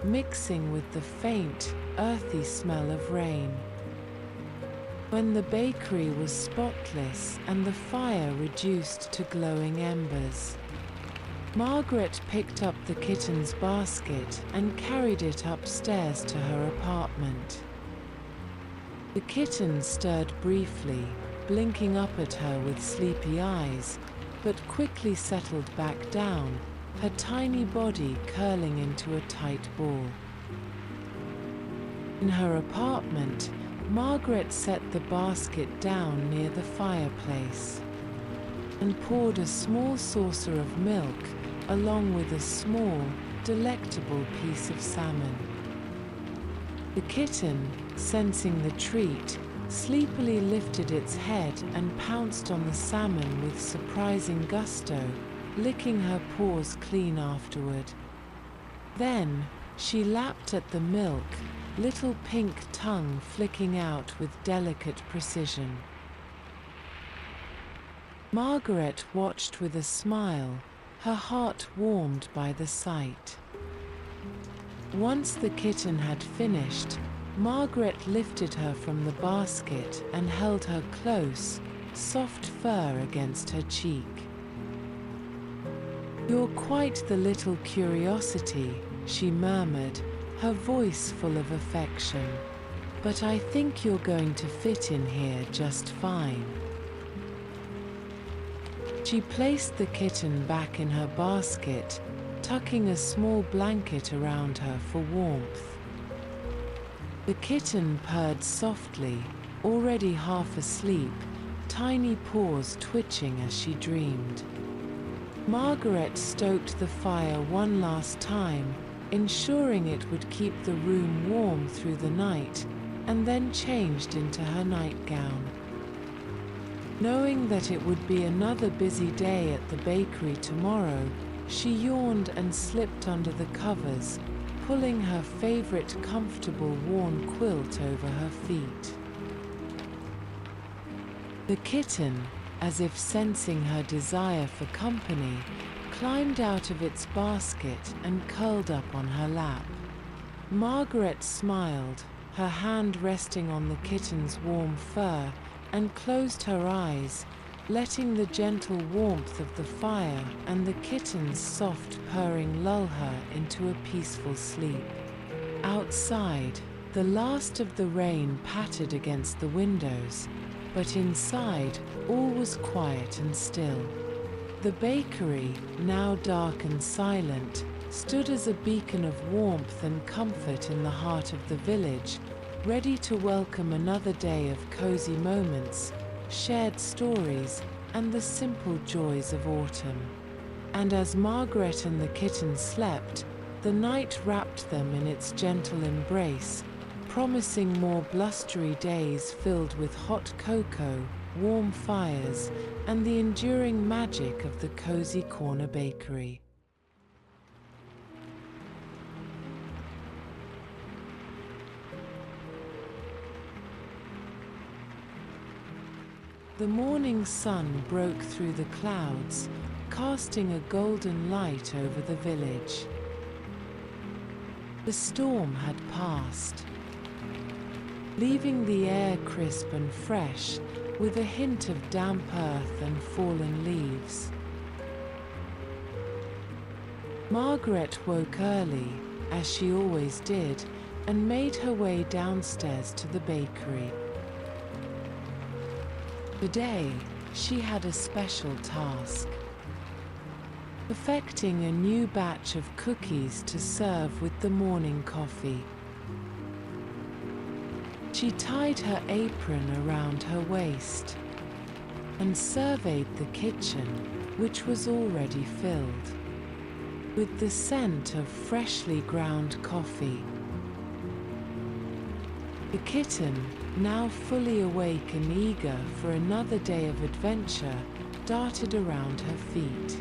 mixing with the faint, earthy smell of rain. When the bakery was spotless and the fire reduced to glowing embers, Margaret picked up the kitten's basket and carried it upstairs to her apartment. The kitten stirred briefly, blinking up at her with sleepy eyes, but quickly settled back down, her tiny body curling into a tight ball. In her apartment, Margaret set the basket down near the fireplace and poured a small saucer of milk along with a small, delectable piece of salmon. The kitten, sensing the treat, sleepily lifted its head and pounced on the salmon with surprising gusto, licking her paws clean afterward. Then, she lapped at the milk, little pink tongue flicking out with delicate precision. Margaret watched with a smile, her heart warmed by the sight. Once the kitten had finished, Margaret lifted her from the basket and held her close, soft fur against her cheek. "You're quite the little curiosity," she murmured, her voice full of affection. "But I think you're going to fit in here just fine." She placed the kitten back in her basket, tucking a small blanket around her for warmth. The kitten purred softly, already half asleep, tiny paws twitching as she dreamed. Margaret stoked the fire one last time, ensuring it would keep the room warm through the night, and then changed into her nightgown. Knowing that it would be another busy day at the bakery tomorrow, she yawned and slipped under the covers, pulling her favorite comfortable worn quilt over her feet. The kitten, as if sensing her desire for company, climbed out of its basket and curled up on her lap. Margaret smiled, her hand resting on the kitten's warm fur, and closed her eyes, letting the gentle warmth of the fire and the kitten's soft purring lull her into a peaceful sleep. Outside, the last of the rain pattered against the windows, but inside, all was quiet and still. The bakery, now dark and silent, stood as a beacon of warmth and comfort in the heart of the village, ready to welcome another day of cozy moments, shared stories, and the simple joys of autumn. And as Margaret and the kitten slept, the night wrapped them in its gentle embrace, promising more blustery days filled with hot cocoa, warm fires, and the enduring magic of the cozy corner bakery. The morning sun broke through the clouds, casting a golden light over the village. The storm had passed, leaving the air crisp and fresh, with a hint of damp earth and fallen leaves. Margaret woke early, as she always did, and made her way downstairs to the bakery. Today, she had a special task: perfecting a new batch of cookies to serve with the morning coffee. She tied her apron around her waist and surveyed the kitchen, which was already filled with the scent of freshly ground coffee. The kitten, now fully awake and eager for another day of adventure, darted around her feet,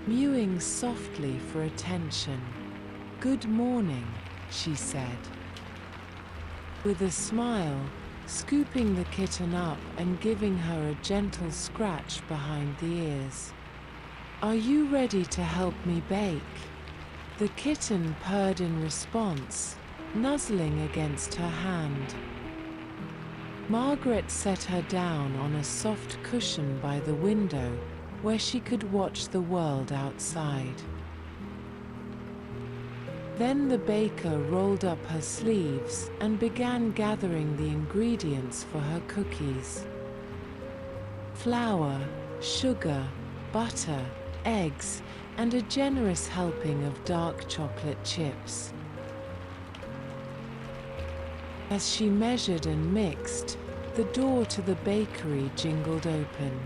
mewing softly for attention. "Good morning," she said, with a smile, scooping the kitten up and giving her a gentle scratch behind the ears. "Are you ready to help me bake?" The kitten purred in response, nuzzling against her hand. Margaret set her down on a soft cushion by the window, where she could watch the world outside. Then the baker rolled up her sleeves and began gathering the ingredients for her cookies: flour, sugar, butter, eggs, and a generous helping of dark chocolate chips. As she measured and mixed, the door to the bakery jingled open.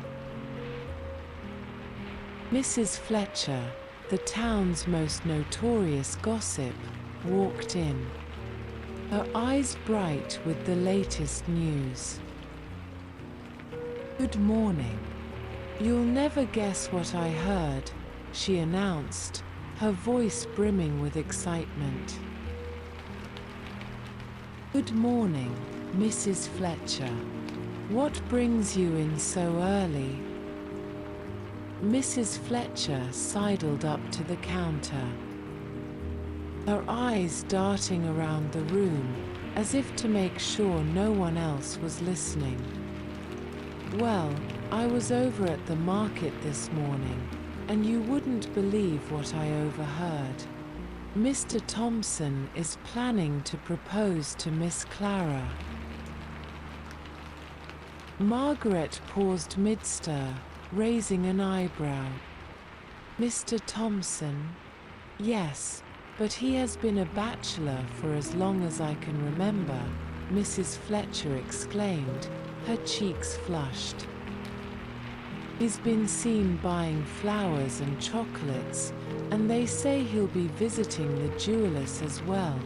Mrs. Fletcher, the town's most notorious gossip, walked in, her eyes bright with the latest news. "Good morning. You'll never guess what I heard," she announced, her voice brimming with excitement. "Good morning, Mrs. Fletcher. What brings you in so early?" Mrs. Fletcher sidled up to the counter, her eyes darting around the room as if to make sure no one else was listening. "Well, I was over at the market this morning, and you wouldn't believe what I overheard. Mr. Thompson is planning to propose to Miss Clara." Margaret paused mid-stir, raising an eyebrow. "Mr. Thompson? Yes, but he has been a bachelor for as long as I can remember," Mrs. Fletcher exclaimed, her cheeks flushed. "He's been seen buying flowers and chocolates, and they say he'll be visiting the jewelers as well."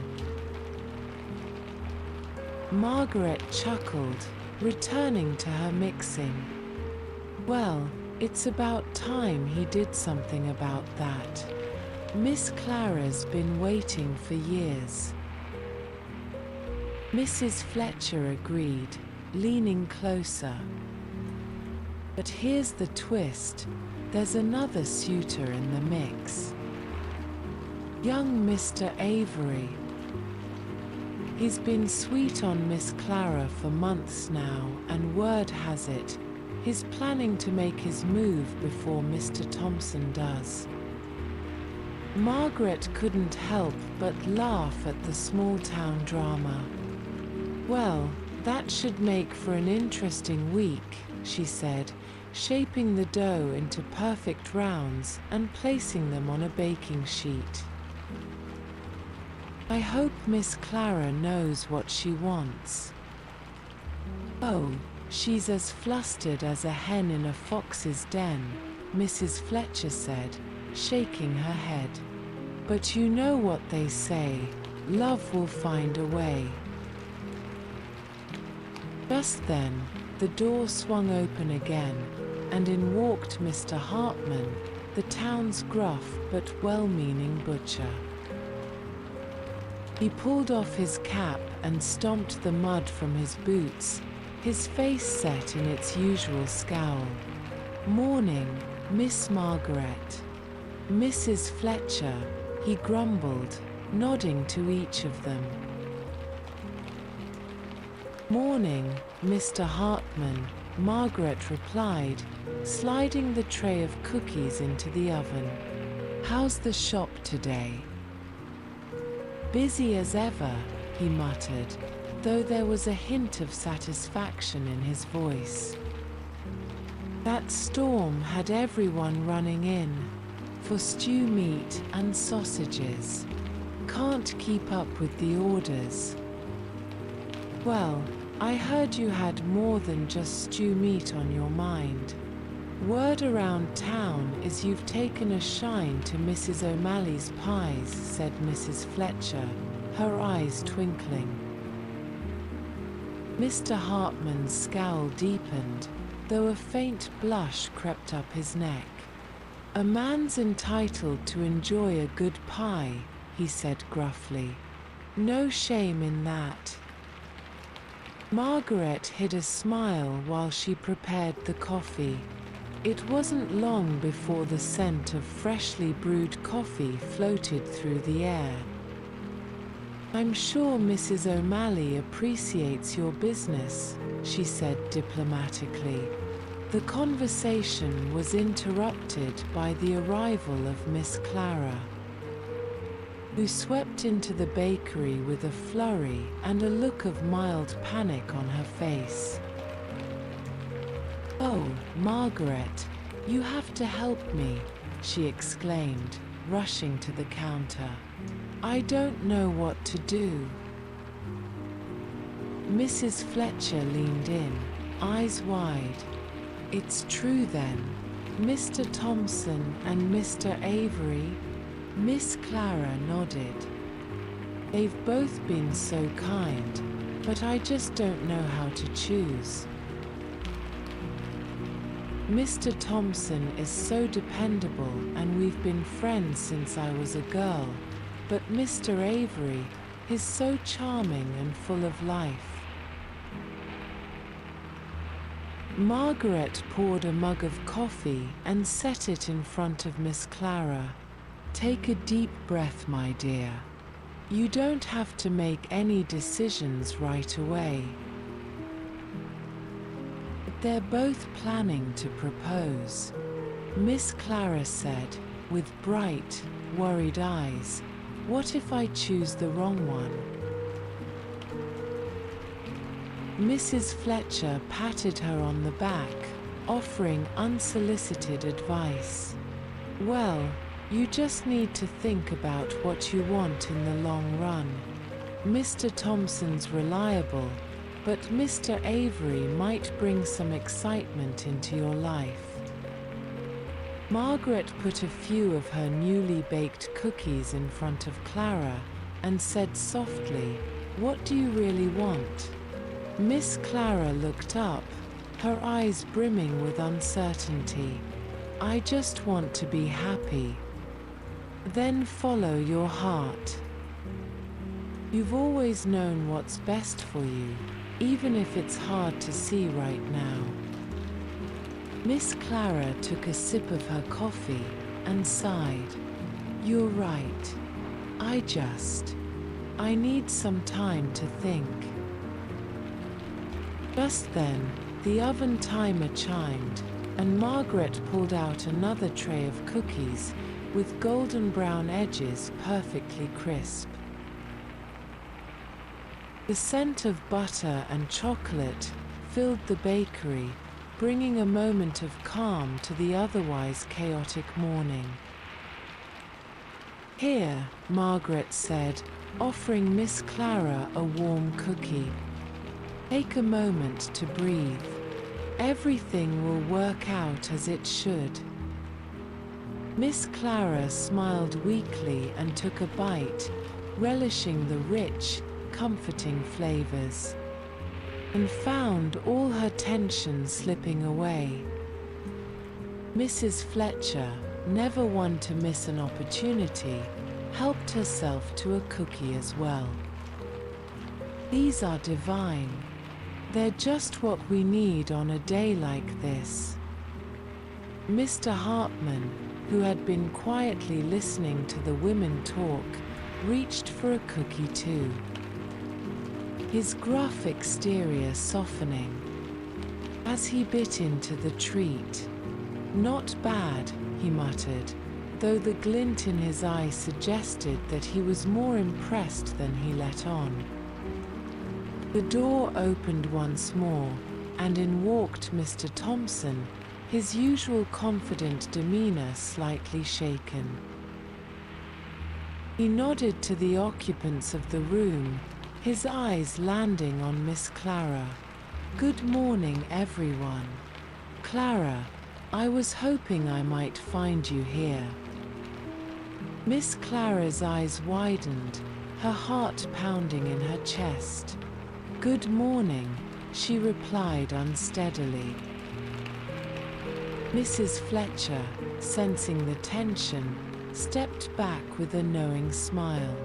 Margaret chuckled, returning to her mixing. "Well, it's about time he did something about that. Miss Clara's been waiting for years." Mrs. Fletcher agreed, leaning closer. "But here's the twist. There's another suitor in the mix. Young Mr. Avery. He's been sweet on Miss Clara for months now, and word has it, he's planning to make his move before Mr. Thompson does." Margaret couldn't help but laugh at the small-town drama. "Well, that should make for an interesting week," she said, shaping the dough into perfect rounds and placing them on a baking sheet. "I hope Miss Clara knows what she wants." "Oh, she's as flustered as a hen in a fox's den," Mrs. Fletcher said, shaking her head. "But you know what they say, love will find a way." Just then, the door swung open again, and in walked Mr. Hartman, the town's gruff but well-meaning butcher. He pulled off his cap and stomped the mud from his boots, his face set in its usual scowl. "Morning, Miss Margaret." "Mrs. Fletcher," he grumbled, nodding to each of them. "Morning, Mr. Hartman," Margaret replied, sliding the tray of cookies into the oven. "How's the shop today?" "Busy as ever," he muttered, though there was a hint of satisfaction in his voice. That storm had everyone running in for stew meat and sausages. "Can't keep up with the orders." "Well, I heard you had more than just stew meat on your mind. Word around town is you've taken a shine to Mrs. O'Malley's pies," said Mrs. Fletcher, her eyes twinkling. Mr. Hartman's scowl deepened, though a faint blush crept up his neck. "A man's entitled to enjoy a good pie," he said gruffly. "No shame in that." Margaret hid a smile while she prepared the coffee. It wasn't long before the scent of freshly brewed coffee floated through the air. "I'm sure Mrs. O'Malley appreciates your business," she said diplomatically. The conversation was interrupted by the arrival of Miss Clara, who swept into the bakery with a flurry and a look of mild panic on her face. "Oh, Margaret, you have to help me," she exclaimed, rushing to the counter. "I don't know what to do." Mrs. Fletcher leaned in, eyes wide. "It's true then, Mr. Thompson and Mr. Avery?" Miss Clara nodded. "They've both been so kind, but I just don't know how to choose. Mr. Thompson is so dependable and we've been friends since I was a girl, but Mr. Avery, he's so charming and full of life." Margaret poured a mug of coffee and set it in front of Miss Clara. "Take a deep breath, my dear. You don't have to make any decisions right away." "They're both planning to propose," Miss Clara said, with bright, worried eyes. "What if I choose the wrong one?" Mrs. Fletcher patted her on the back, offering unsolicited advice. "Well, you just need to think about what you want in the long run. Mr. Thompson's reliable, but Mr. Avery might bring some excitement into your life." Margaret put a few of her newly baked cookies in front of Clara and said softly, "What do you really want?" Miss Clara looked up, her eyes brimming with uncertainty. "I just want to be happy." "Then follow your heart. You've always known what's best for you, even if it's hard to see right now." Miss Clara took a sip of her coffee and sighed. "You're right. I need some time to think." Just then, the oven timer chimed, and Margaret pulled out another tray of cookies with golden brown edges perfectly crisp. The scent of butter and chocolate filled the bakery, bringing a moment of calm to the otherwise chaotic morning. "Here," Margaret said, offering Miss Clara a warm cookie. "Take a moment to breathe. Everything will work out as it should." Miss Clara smiled weakly and took a bite, relishing the rich, comforting flavors, and found all her tension slipping away. Mrs. Fletcher, never one to miss an opportunity, helped herself to a cookie as well. "These are divine. They're just what we need on a day like this. Mr. Hartman, who had been quietly listening to the women talk, reached for a cookie too. His gruff exterior softening as he bit into the treat. "Not bad," he muttered, though the glint in his eye suggested that he was more impressed than he let on. The door opened once more, and in walked Mr. Thompson, his usual confident demeanor slightly shaken. He nodded to the occupants of the room, his eyes landing on Miss Clara. "Good morning, everyone. Clara, I was hoping I might find you here." Miss Clara's eyes widened, her heart pounding in her chest. "Good morning," she replied unsteadily. Mrs. Fletcher, sensing the tension, stepped back with a knowing smile.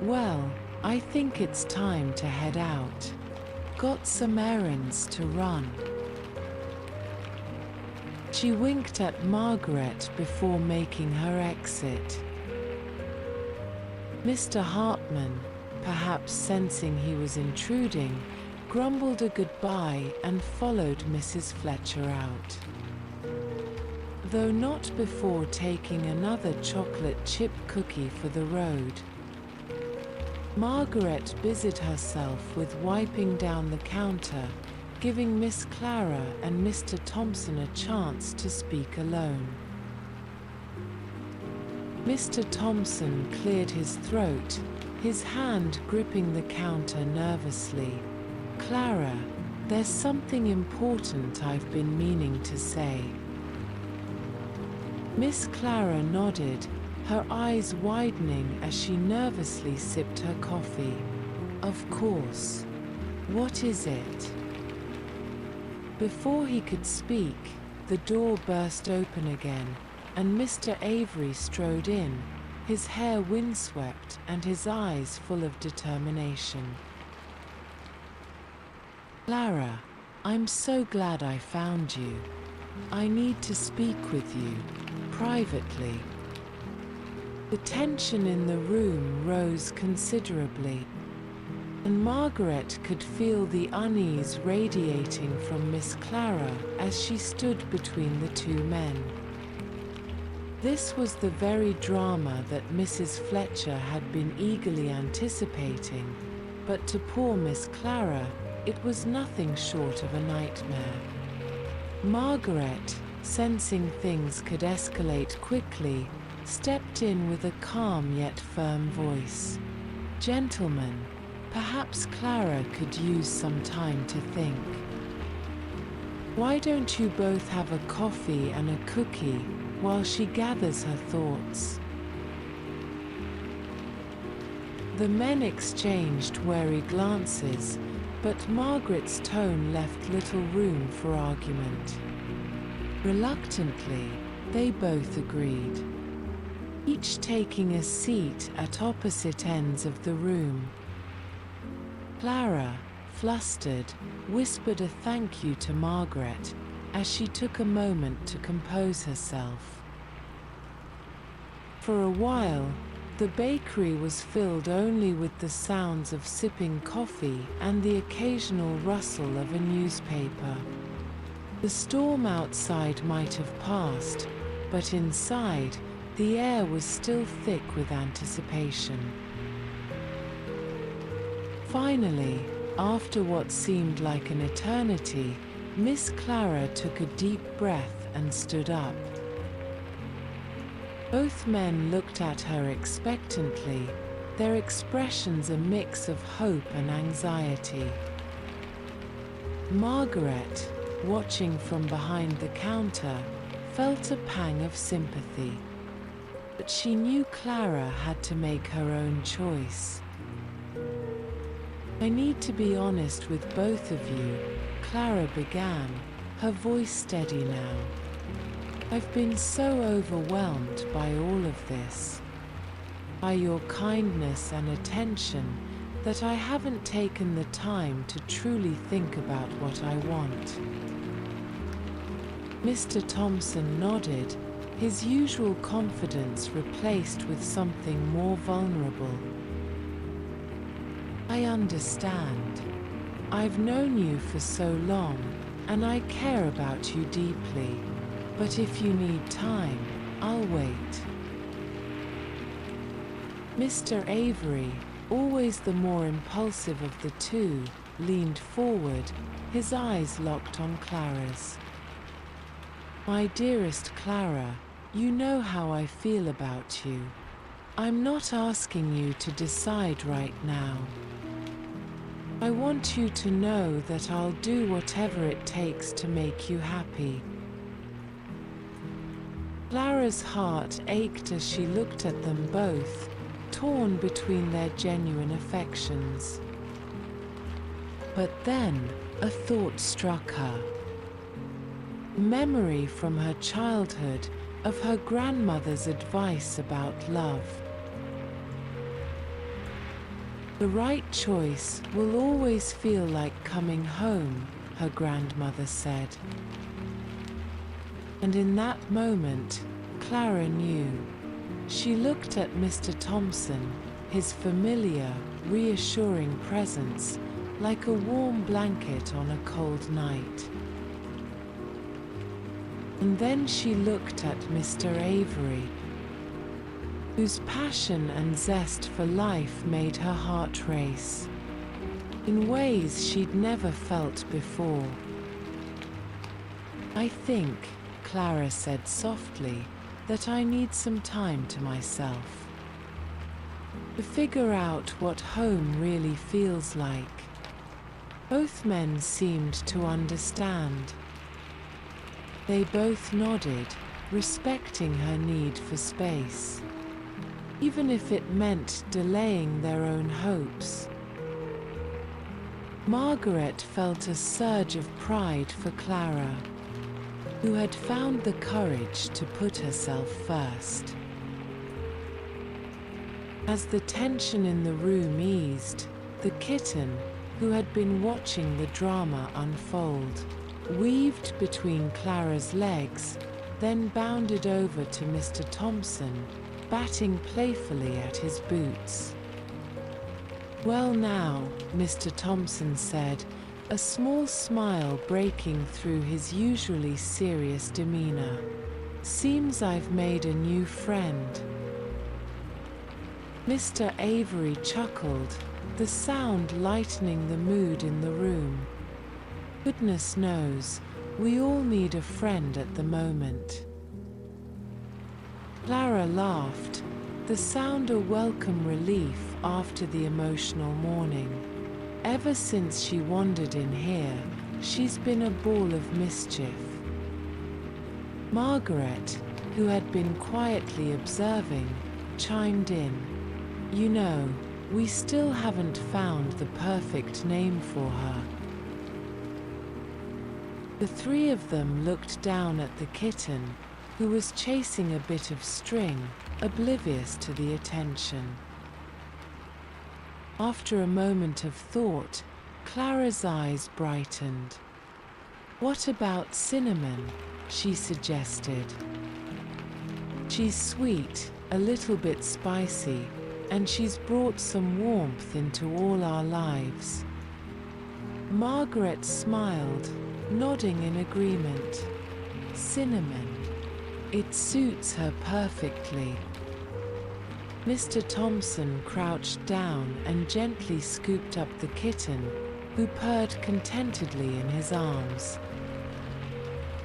"Well, I think it's time to head out. Got some errands to run." She winked at Margaret before making her exit. Mr. Hartman, perhaps sensing he was intruding, grumbled a goodbye and followed Mrs. Fletcher out, though not before taking another chocolate chip cookie for the road. Margaret busied herself with wiping down the counter, giving Miss Clara and Mr. Thompson a chance to speak alone. Mr. Thompson cleared his throat, his hand gripping the counter nervously. "Clara, there's something important I've been meaning to say." Miss Clara nodded, her eyes widening as she nervously sipped her coffee. "Of course. What is it?" Before he could speak, the door burst open again, and Mr. Avery strode in, his hair windswept and his eyes full of determination. "Clara, I'm so glad I found you. I need to speak with you, privately." The tension in the room rose considerably, and Margaret could feel the unease radiating from Miss Clara as she stood between the two men. This was the very drama that Mrs. Fletcher had been eagerly anticipating, but to poor Miss Clara, it was nothing short of a nightmare. Margaret, sensing things could escalate quickly, stepped in with a calm yet firm voice. "Gentlemen, perhaps Clara could use some time to think. Why don't you both have a coffee and a cookie while she gathers her thoughts?" The men exchanged wary glances, but Margaret's tone left little room for argument. Reluctantly, they both agreed, each taking a seat at opposite ends of the room. Clara, flustered, whispered a thank you to Margaret as she took a moment to compose herself. For a while, the bakery was filled only with the sounds of sipping coffee and the occasional rustle of a newspaper. The storm outside might have passed, but inside, the air was still thick with anticipation. Finally, after what seemed like an eternity, Miss Clara took a deep breath and stood up. Both men looked at her expectantly, their expressions a mix of hope and anxiety. Margaret, watching from behind the counter, felt a pang of sympathy. But she knew Clara had to make her own choice. "I need to be honest with both of you," Clara began, her voice steady now. "I've been so overwhelmed by all of this, by your kindness and attention, that I haven't taken the time to truly think about what I want." Mr. Thompson nodded, his usual confidence replaced with something more vulnerable. "I understand. I've known you for so long, and I care about you deeply. But if you need time, I'll wait." Mr. Avery, always the more impulsive of the two, leaned forward, his eyes locked on Clara's. "My dearest Clara, you know how I feel about you. I'm not asking you to decide right now. I want you to know that I'll do whatever it takes to make you happy." Clara's heart ached as she looked at them both, torn between their genuine affections. But then, a thought struck her. Memory from her childhood of her grandmother's advice about love. "The right choice will always feel like coming home," her grandmother said. And in that moment, Clara knew. She looked at Mr. Thompson, his familiar, reassuring presence, like a warm blanket on a cold night. And then she looked at Mr. Avery, whose passion and zest for life made her heart race, in ways she'd never felt before. "I think," Clara said softly, "that I need some time to myself. To figure out what home really feels like." Both men seemed to understand. They both nodded, respecting her need for space, even if it meant delaying their own hopes. Margaret felt a surge of pride for Clara, who had found the courage to put herself first. As the tension in the room eased, the kitten, who had been watching the drama unfold, weaved between Clara's legs, then bounded over to Mr. Thompson, batting playfully at his boots. "Well now," Mr. Thompson said, a small smile breaking through his usually serious demeanor. "Seems I've made a new friend." Mr. Avery chuckled, the sound lightening the mood in the room. "Goodness knows, we all need a friend at the moment." Clara laughed, the sound a welcome relief after the emotional morning. "Ever since she wandered in here, she's been a ball of mischief." Margaret, who had been quietly observing, chimed in. "You know, we still haven't found the perfect name for her." The three of them looked down at the kitten, who was chasing a bit of string, oblivious to the attention. After a moment of thought, Clara's eyes brightened. "What about Cinnamon?" she suggested. "She's sweet, a little bit spicy, and she's brought some warmth into all our lives." Margaret smiled, nodding in agreement. "Cinnamon. It suits her perfectly." Mr. Thompson crouched down and gently scooped up the kitten, who purred contentedly in his arms.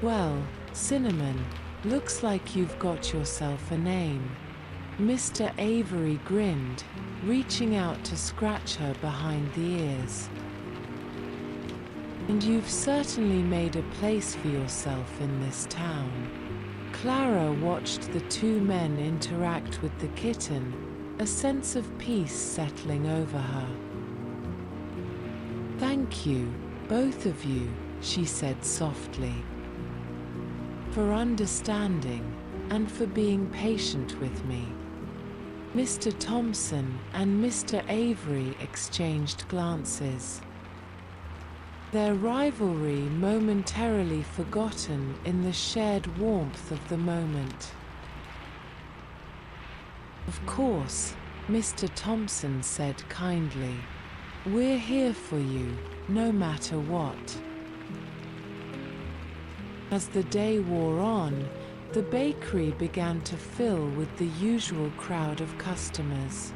"Well, Cinnamon, looks like you've got yourself a name." Mr. Avery grinned, reaching out to scratch her behind the ears. "And you've certainly made a place for yourself in this town." Clara watched the two men interact with the kitten, a sense of peace settling over her. "Thank you, both of you," she said softly, "for understanding and for being patient with me. Mr. Thompson and Mr. Avery exchanged glances, their rivalry momentarily forgotten in the shared warmth of the moment. "Of course," Mr. Thompson said kindly. "We're here for you, no matter what." As the day wore on, the bakery began to fill with the usual crowd of customers,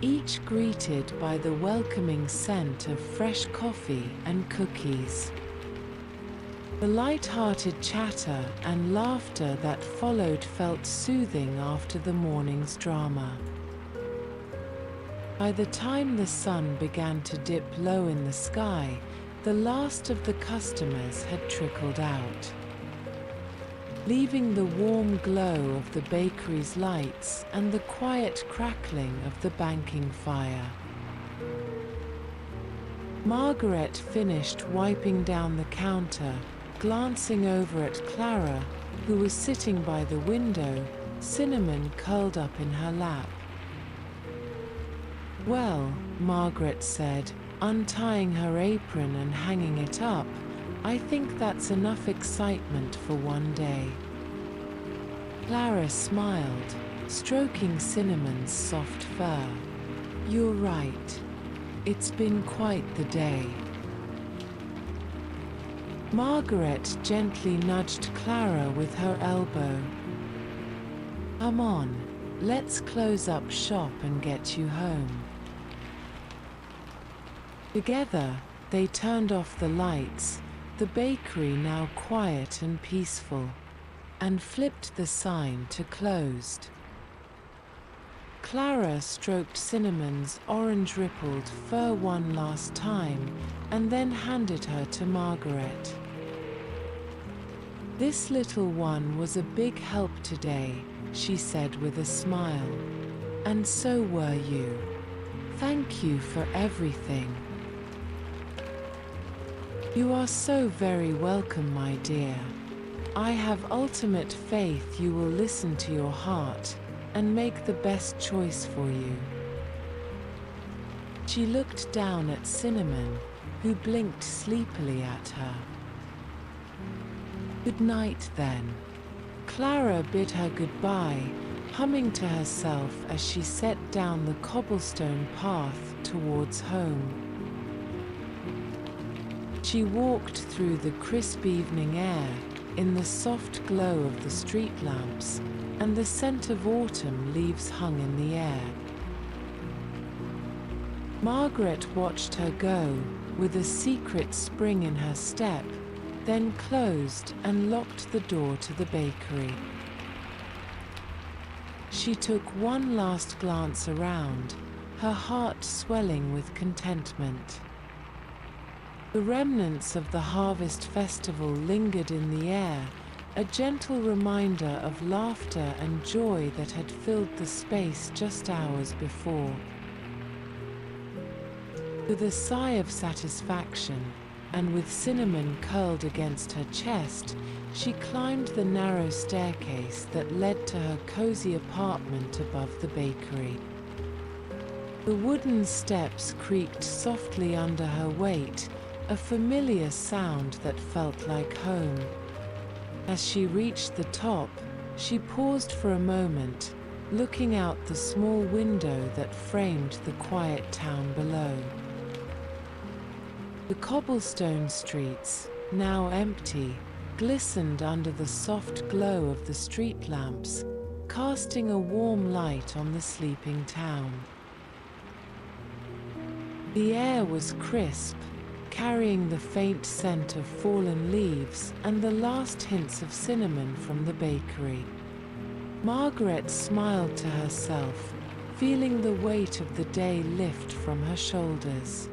each greeted by the welcoming scent of fresh coffee and cookies. The light-hearted chatter and laughter that followed felt soothing after the morning's drama. By the time the sun began to dip low in the sky, the last of the customers had trickled out, leaving the warm glow of the bakery's lights and the quiet crackling of the banking fire. Margaret finished wiping down the counter, glancing over at Clara, who was sitting by the window, cinnamon curled up in her lap. "Well," Margaret said, untying her apron and hanging it up, "I think that's enough excitement for one day." Clara smiled, stroking Cinnamon's soft fur. "You're right. It's been quite the day." Margaret gently nudged Clara with her elbow. "Come on, let's close up shop and get you home." Together, they turned off the lights, the bakery now quiet and peaceful, and flipped the sign to closed. Clara stroked Cinnamon's orange-rippled fur one last time, and then handed her to Margaret. "This little one was a big help today," she said with a smile. "And so were you. Thank you for everything." "You are so very welcome, my dear. I have ultimate faith you will listen to your heart and make the best choice for you." She looked down at Cinnamon, who blinked sleepily at her. "Good night, then." Clara bid her goodbye, humming to herself as she set down the cobblestone path towards home. She walked through the crisp evening air, in the soft glow of the street lamps, and the scent of autumn leaves hung in the air. Margaret watched her go, with a secret spring in her step, then closed and locked the door to the bakery. She took one last glance around, her heart swelling with contentment. The remnants of the harvest festival lingered in the air, a gentle reminder of laughter and joy that had filled the space just hours before. With a sigh of satisfaction, and with Cinnamon curled against her chest, she climbed the narrow staircase that led to her cozy apartment above the bakery. The wooden steps creaked softly under her weight, a familiar sound that felt like home. As she reached the top, she paused for a moment, looking out the small window that framed the quiet town below. The cobblestone streets, now empty, glistened under the soft glow of the street lamps, casting a warm light on the sleeping town. The air was crisp, carrying the faint scent of fallen leaves and the last hints of cinnamon from the bakery. Margaret smiled to herself, feeling the weight of the day lift from her shoulders.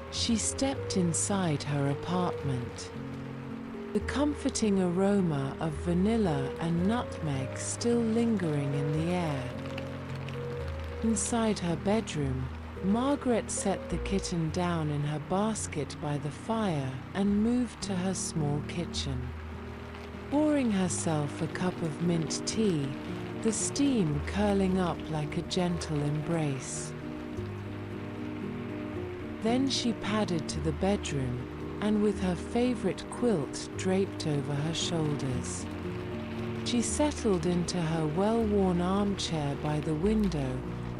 She stepped inside her apartment, the comforting aroma of vanilla and nutmeg still lingering in the air. Inside her bedroom, Margaret set the kitten down in her basket by the fire and moved to her small kitchen. Pouring herself a cup of mint tea, the steam curling up like a gentle embrace. Then she padded to the bedroom, and with her favorite quilt draped over her shoulders, she settled into her well-worn armchair by the window,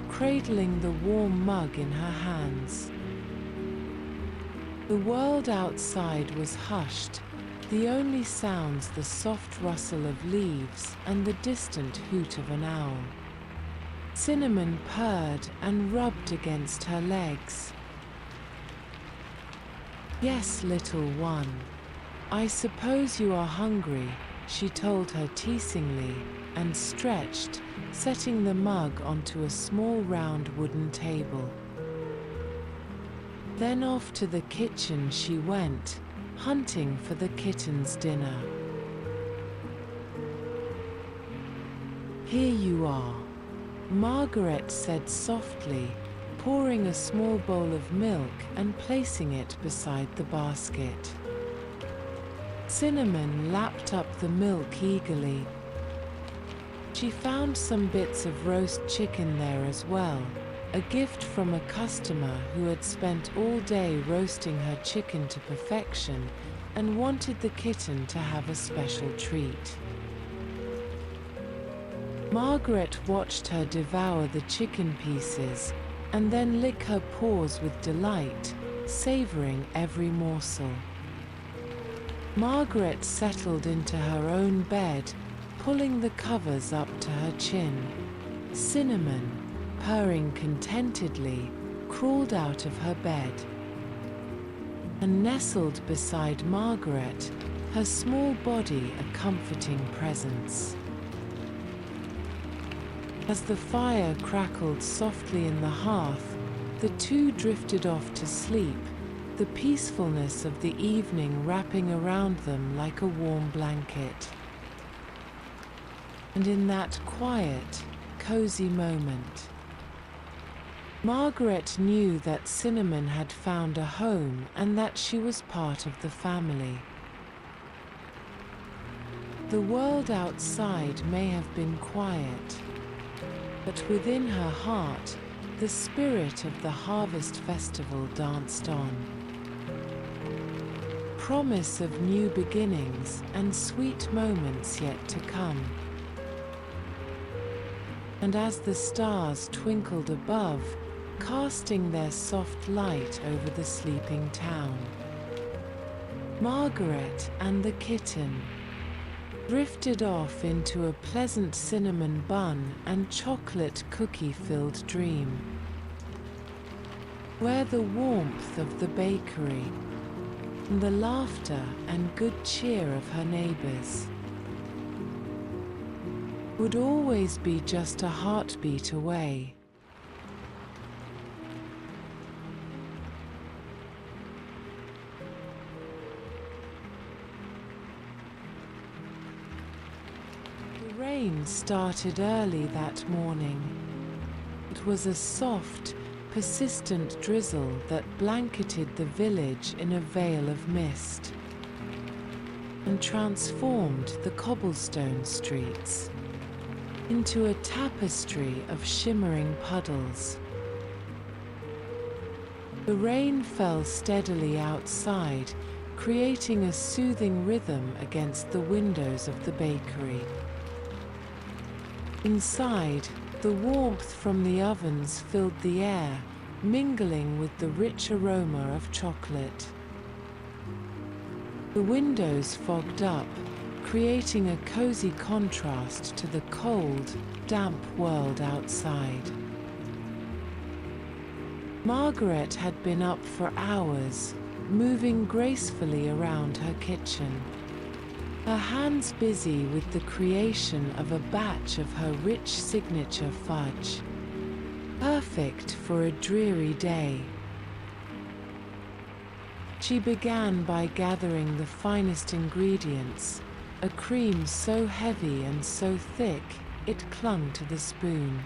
cradling the warm mug in her hands. The world outside was hushed, the only sounds the soft rustle of leaves and the distant hoot of an owl. Cinnamon purred and rubbed against her legs. "Yes, little one. I suppose you are hungry," she told her teasingly, and stretched, setting the mug onto a small round wooden table. Then off to the kitchen she went, hunting for the kitten's dinner. "Here you are," Margaret said softly, pouring a small bowl of milk and placing it beside the basket. Cinnamon lapped up the milk eagerly. She found some bits of roast chicken there as well, a gift from a customer who had spent all day roasting her chicken to perfection and wanted the kitten to have a special treat. Margaret watched her devour the chicken pieces and then lick her paws with delight, savoring every morsel. Margaret settled into her own bed, pulling the covers up to her chin. Cinnamon, purring contentedly, crawled out of her bed and nestled beside Margaret, her small body a comforting presence. As the fire crackled softly in the hearth, the two drifted off to sleep, the peacefulness of the evening wrapping around them like a warm blanket. And in that quiet, cozy moment, Margaret knew that Cinnamon had found a home and that she was part of the family. The world outside may have been quiet, but within her heart, the spirit of the harvest festival danced on. Promise of new beginnings and sweet moments yet to come. And as the stars twinkled above, casting their soft light over the sleeping town, Margaret and the kitten drifted off into a pleasant cinnamon bun and chocolate cookie-filled dream, where the warmth of the bakery and the laughter and good cheer of her neighbors would always be just a heartbeat away. The rain started early that morning. It was a soft, persistent drizzle that blanketed the village in a veil of mist and transformed the cobblestone streets into a tapestry of shimmering puddles. The rain fell steadily outside, creating a soothing rhythm against the windows of the bakery. Inside, the warmth from the ovens filled the air, mingling with the rich aroma of chocolate. The windows fogged up, creating a cozy contrast to the cold, damp world outside. Margaret had been up for hours, moving gracefully around her kitchen, her hands busy with the creation of a batch of her rich signature fudge, perfect for a dreary day. She began by gathering the finest ingredients, a cream so heavy and so thick it clung to the spoon.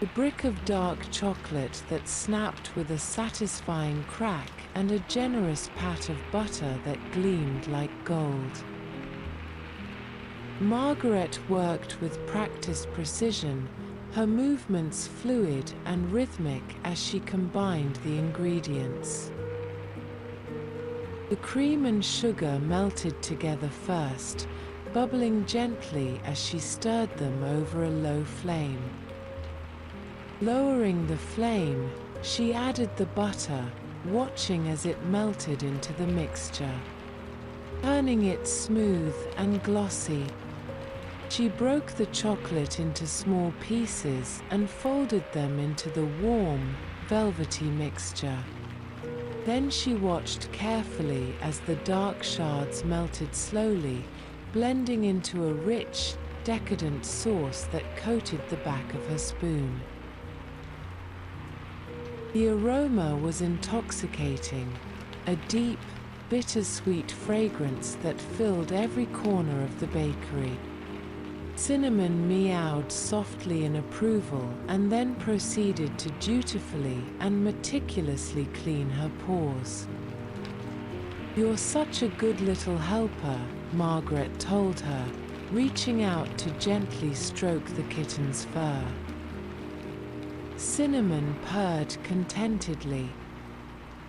A brick of dark chocolate that snapped with a satisfying crack and a generous pat of butter that gleamed like gold. Margaret worked with practiced precision, her movements fluid and rhythmic as she combined the ingredients. The cream and sugar melted together first, bubbling gently as she stirred them over a low flame. Lowering the flame, she added the butter, watching as it melted into the mixture, turning it smooth and glossy. She broke the chocolate into small pieces and folded them into the warm, velvety mixture. Then she watched carefully as the dark shards melted slowly, blending into a rich, decadent sauce that coated the back of her spoon. The aroma was intoxicating, a deep, bittersweet fragrance that filled every corner of the bakery. Cinnamon meowed softly in approval and then proceeded to dutifully and meticulously clean her paws. "You're such a good little helper," Margaret told her, reaching out to gently stroke the kitten's fur. Cinnamon purred contentedly,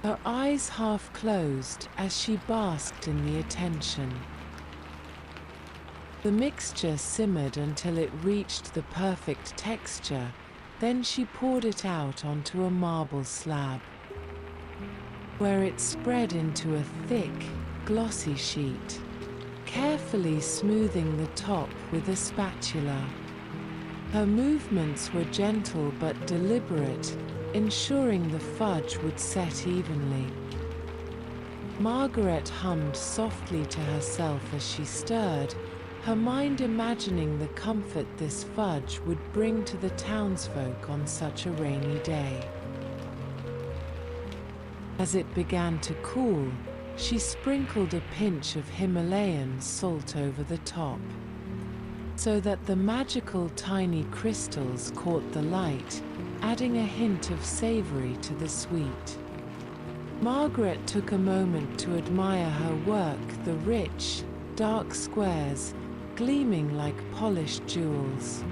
her eyes half closed as she basked in the attention. The mixture simmered until it reached the perfect texture, then she poured it out onto a marble slab, where it spread into a thick, glossy sheet, carefully smoothing the top with a spatula. Her movements were gentle but deliberate, ensuring the fudge would set evenly. Margaret hummed softly to herself as she stirred, her mind imagining the comfort this fudge would bring to the townsfolk on such a rainy day. As it began to cool, she sprinkled a pinch of Himalayan salt over the top, so that the magical tiny crystals caught the light, adding a hint of savory to the sweet. Margaret took a moment to admire her work, the rich, dark squares, gleaming like polished jewels.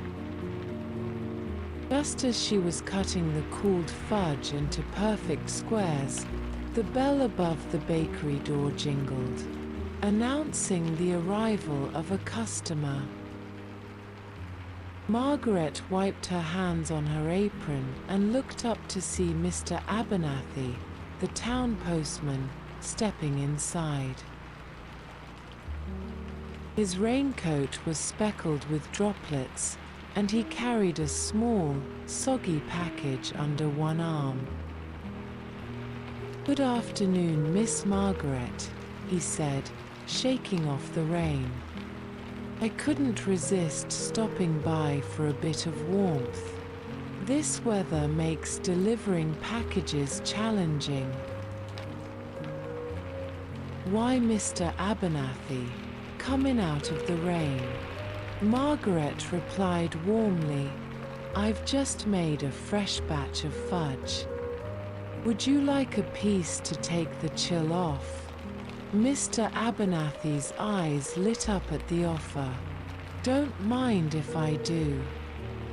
Just as she was cutting the cooled fudge into perfect squares, the bell above the bakery door jingled, announcing the arrival of a customer. Margaret wiped her hands on her apron and looked up to see Mr. Abernathy, the town postman, stepping inside. His raincoat was speckled with droplets, and he carried a small, soggy package under one arm. "Good afternoon, Miss Margaret," he said, shaking off the rain. "I couldn't resist stopping by for a bit of warmth. This weather makes delivering packages challenging." "Why, Mr. Abernathy, coming out of the rain," Margaret replied warmly. "I've just made a fresh batch of fudge. Would you like a piece to take the chill off?" Mr. Abernathy's eyes lit up at the offer. "Don't mind if I do.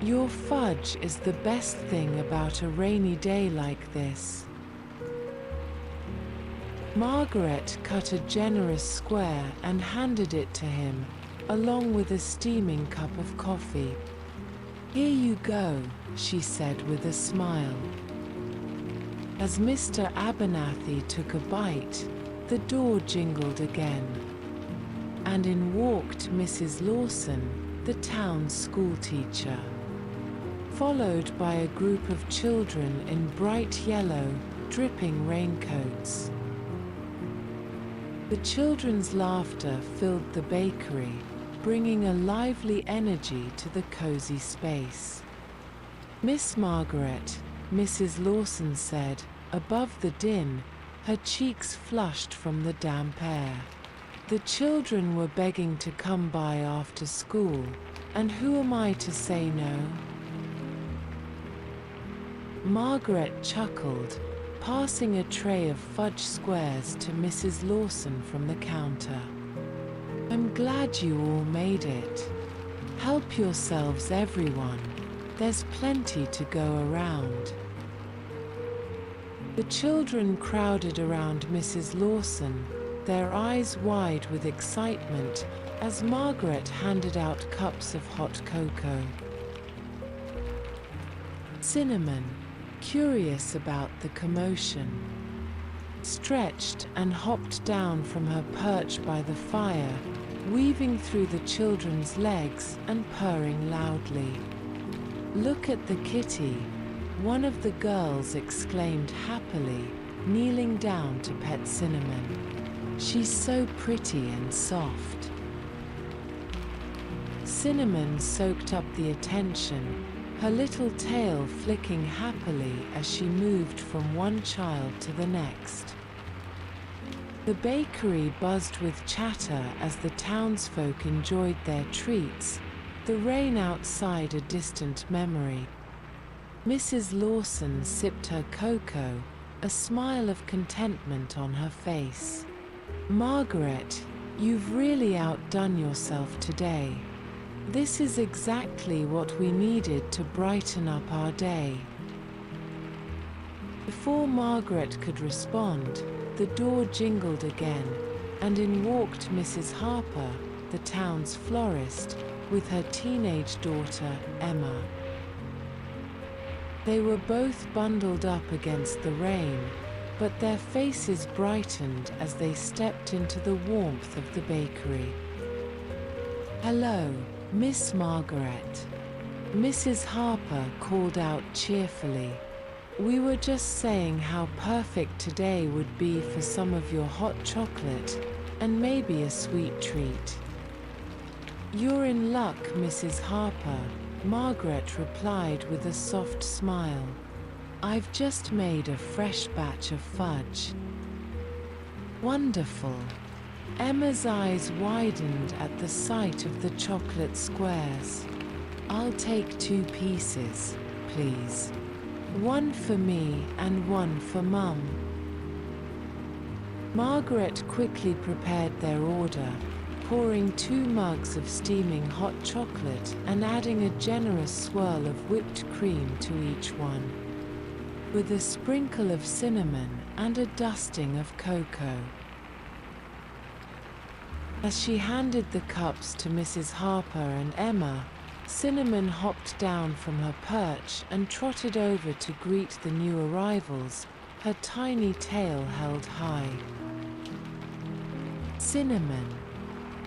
Your fudge is the best thing about a rainy day like this." Margaret cut a generous square and handed it to him, along with a steaming cup of coffee. "Here you go," she said with a smile. As Mr. Abernathy took a bite, the door jingled again, and in walked Mrs. Lawson, the town schoolteacher, followed by a group of children in bright yellow, dripping raincoats. The children's laughter filled the bakery, bringing a lively energy to the cozy space. "Miss Margaret," Mrs. Lawson said, above the din, her cheeks flushed from the damp air. "The children were begging to come by after school, and who am I to say no?" Margaret chuckled, passing a tray of fudge squares to Mrs. Lawson from the counter. I'm glad you all made it. Help yourselves, everyone. There's plenty to go around. The children crowded around Mrs. Lawson, their eyes wide with excitement as Margaret handed out cups of hot cocoa. Cinnamon, curious about the commotion, stretched and hopped down from her perch by the fire, weaving through the children's legs and purring loudly. "Look at the kitty," one of the girls exclaimed happily, kneeling down to pet Cinnamon. "She's so pretty and soft." Cinnamon soaked up the attention, her little tail flicking happily as she moved from one child to the next. The bakery buzzed with chatter as the townsfolk enjoyed their treats, the rain outside a distant memory. Mrs. Lawson sipped her cocoa, a smile of contentment on her face. "Margaret, you've really outdone yourself today. This is exactly what we needed to brighten up our day." Before Margaret could respond, the door jingled again, and in walked Mrs. Harper, the town's florist, with her teenage daughter, Emma. They were both bundled up against the rain, but their faces brightened as they stepped into the warmth of the bakery. "Hello, Miss Margaret," Mrs. Harper called out cheerfully. "We were just saying how perfect today would be for some of your hot chocolate, and maybe a sweet treat." "You're in luck, Mrs. Harper," Margaret replied with a soft smile. "I've just made a fresh batch of fudge." "Wonderful." Emma's eyes widened at the sight of the chocolate squares. "I'll take 2 pieces, please. One for me and one for Mum." Margaret quickly prepared their order, pouring 2 mugs of steaming hot chocolate and adding a generous swirl of whipped cream to each one, with a sprinkle of cinnamon and a dusting of cocoa. As she handed the cups to Mrs. Harper and Emma, Cinnamon hopped down from her perch and trotted over to greet the new arrivals, her tiny tail held high. "Cinnamon,"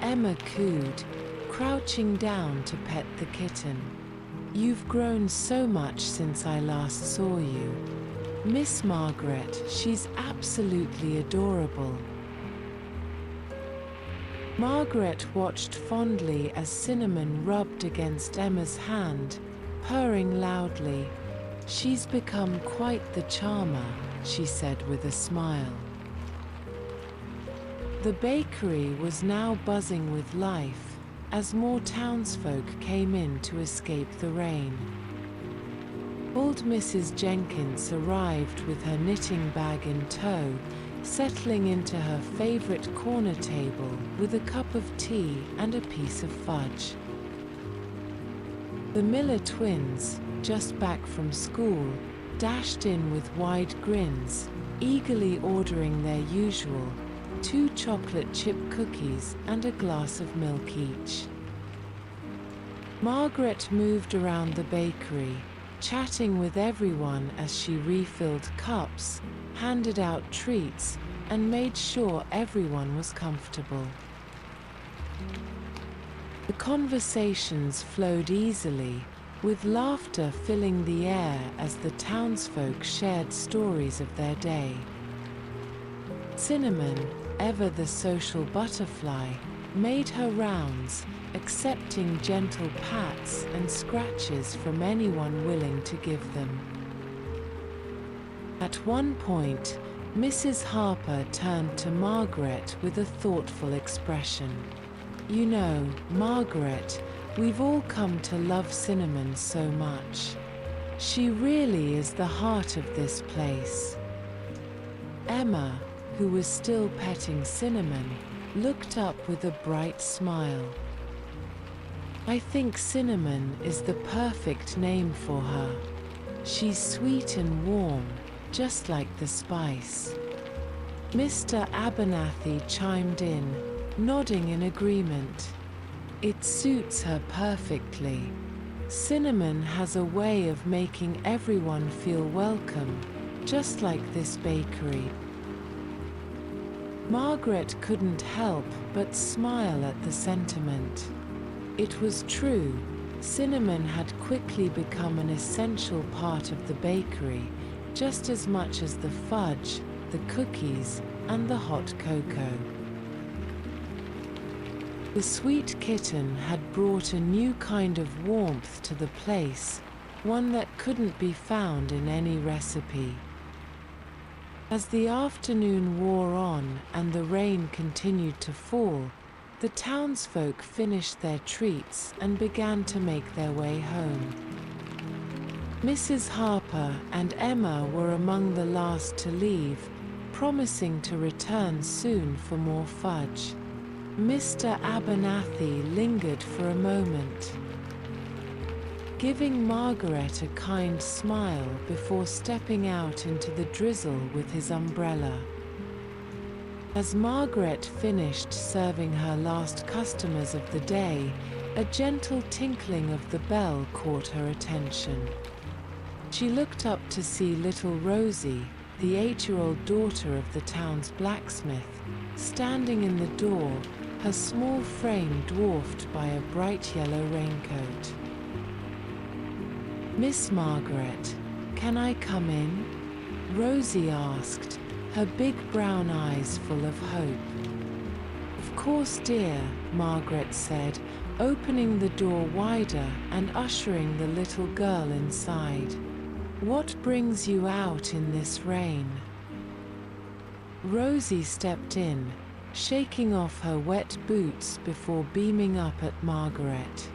Emma cooed, crouching down to pet the kitten. "You've grown so much since I last saw you. Miss Margaret, she's absolutely adorable." Margaret watched fondly as Cinnamon rubbed against Emma's hand, purring loudly. "She's become quite the charmer," she said with a smile. The bakery was now buzzing with life, as more townsfolk came in to escape the rain. Old Mrs. Jenkins arrived with her knitting bag in tow, settling into her favorite corner table with a cup of tea and a piece of fudge. The Miller twins, just back from school, dashed in with wide grins, eagerly ordering their usual 2 chocolate chip cookies and a glass of milk each. Margaret moved around the bakery, chatting with everyone as she refilled cups, handed out treats, and made sure everyone was comfortable. The conversations flowed easily, with laughter filling the air as the townsfolk shared stories of their day. Cinnamon, ever the social butterfly, made her rounds, accepting gentle pats and scratches from anyone willing to give them. At one point, Mrs. Harper turned to Margaret with a thoughtful expression. "You know, Margaret, we've all come to love Cinnamon so much. She really is the heart of this place." Emma, who was still petting Cinnamon, looked up with a bright smile. I think Cinnamon is the perfect name for her. She's sweet and warm, just like the spice. Mr. Abernathy chimed in, nodding in agreement. It suits her perfectly. Cinnamon has a way of making everyone feel welcome, just like this bakery. Margaret couldn't help but smile at the sentiment. It was true, Cinnamon had quickly become an essential part of the bakery, just as much as the fudge, the cookies, and the hot cocoa. The sweet kitten had brought a new kind of warmth to the place, one that couldn't be found in any recipe. As the afternoon wore on and the rain continued to fall, the townsfolk finished their treats and began to make their way home. Mrs. Harper and Emma were among the last to leave, promising to return soon for more fudge. Mr. Abernathy lingered for a moment, giving Margaret a kind smile before stepping out into the drizzle with his umbrella. As Margaret finished serving her last customers of the day, a gentle tinkling of the bell caught her attention. She looked up to see little Rosie, the 8-year-old daughter of the town's blacksmith, standing in the door, her small frame dwarfed by a bright yellow raincoat. "Miss Margaret, can I come in?" Rosie asked, her big brown eyes full of hope. "Of course, dear," Margaret said, opening the door wider and ushering the little girl inside. "What brings you out in this rain?" Rosie stepped in, shaking off her wet boots before beaming up at Margaret.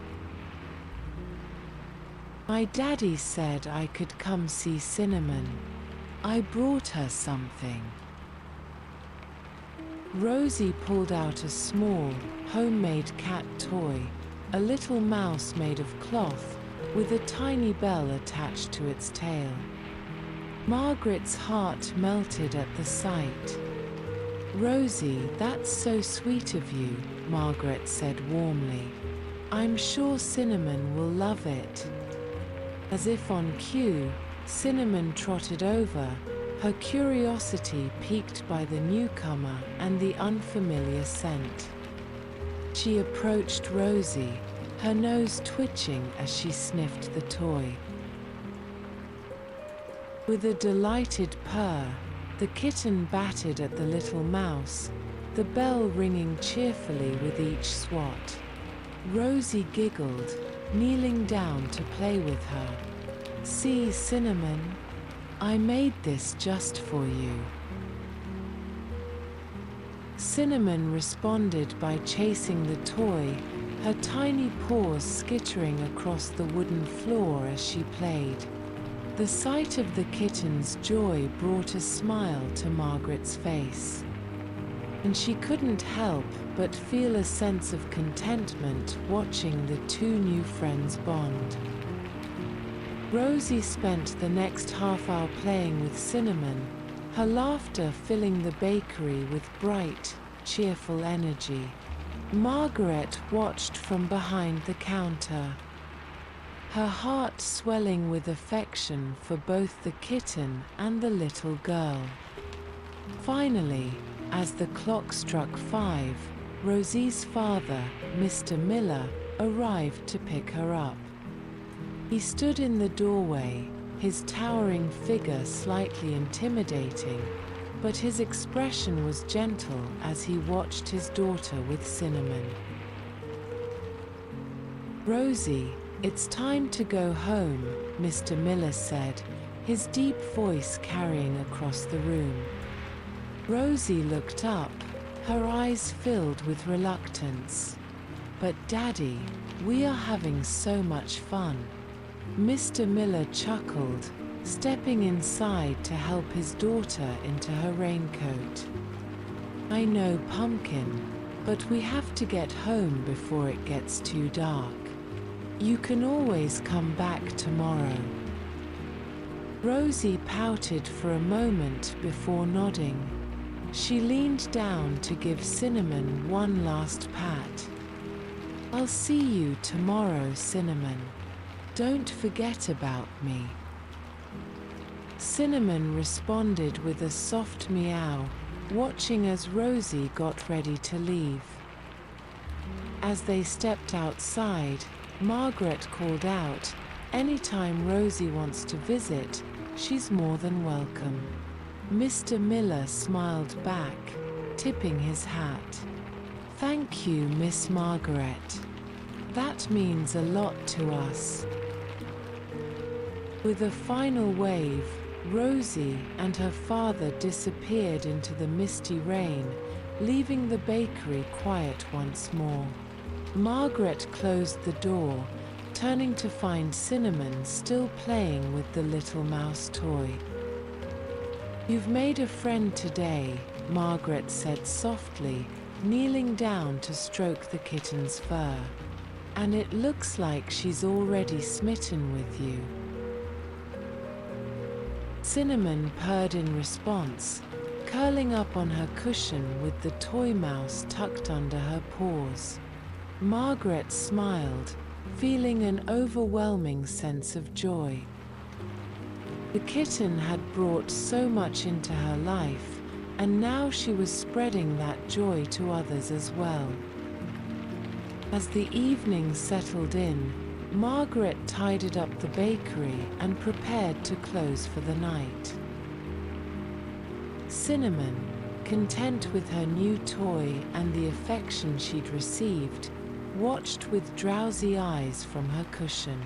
"My daddy said I could come see Cinnamon. I brought her something." Rosie pulled out a small, homemade cat toy, a little mouse made of cloth, with a tiny bell attached to its tail. Margaret's heart melted at the sight. "Rosie, that's so sweet of you," Margaret said warmly. "I'm sure Cinnamon will love it." As if on cue, Cinnamon trotted over, her curiosity piqued by the newcomer and the unfamiliar scent. She approached Rosie, her nose twitching as she sniffed the toy. With a delighted purr, the kitten batted at the little mouse, the bell ringing cheerfully with each swat. Rosie giggled, kneeling down to play with her. "See, Cinnamon, I made this just for you." Cinnamon responded by chasing the toy, her tiny paws skittering across the wooden floor as she played. The sight of the kitten's joy brought a smile to Margaret's face, and she couldn't help but feel a sense of contentment watching the two new friends bond. Rosie spent the next half hour playing with Cinnamon, her laughter filling the bakery with bright, cheerful energy. Margaret watched from behind the counter, her heart swelling with affection for both the kitten and the little girl. Finally, as the clock struck 5, Rosie's father, Mr. Miller, arrived to pick her up. He stood in the doorway, his towering figure slightly intimidating, but his expression was gentle as he watched his daughter with Cinnamon. "Rosie, it's time to go home," Mr. Miller said, his deep voice carrying across the room. Rosie looked up, her eyes filled with reluctance. "But Daddy, we are having so much fun." Mr. Miller chuckled, stepping inside to help his daughter into her raincoat. "I know, Pumpkin, but we have to get home before it gets too dark. You can always come back tomorrow." Rosie pouted for a moment before nodding. She leaned down to give Cinnamon one last pat. "I'll see you tomorrow, Cinnamon. Don't forget about me." Cinnamon responded with a soft meow, watching as Rosie got ready to leave. As they stepped outside, Margaret called out, "Anytime Rosie wants to visit, she's more than welcome." Mr. Miller smiled back, tipping his hat. "Thank you, Miss Margaret. That means a lot to us." With a final wave, Rosie and her father disappeared into the misty rain, leaving the bakery quiet once more. Margaret closed the door, turning to find Cinnamon still playing with the little mouse toy. "You've made a friend today," Margaret said softly, kneeling down to stroke the kitten's fur. "And it looks like she's already smitten with you." Cinnamon purred in response, curling up on her cushion with the toy mouse tucked under her paws. Margaret smiled, feeling an overwhelming sense of joy. The kitten had brought so much into her life, and now she was spreading that joy to others as well. As the evening settled in, Margaret tidied up the bakery and prepared to close for the night. Cinnamon, content with her new toy and the affection she'd received, watched with drowsy eyes from her cushion.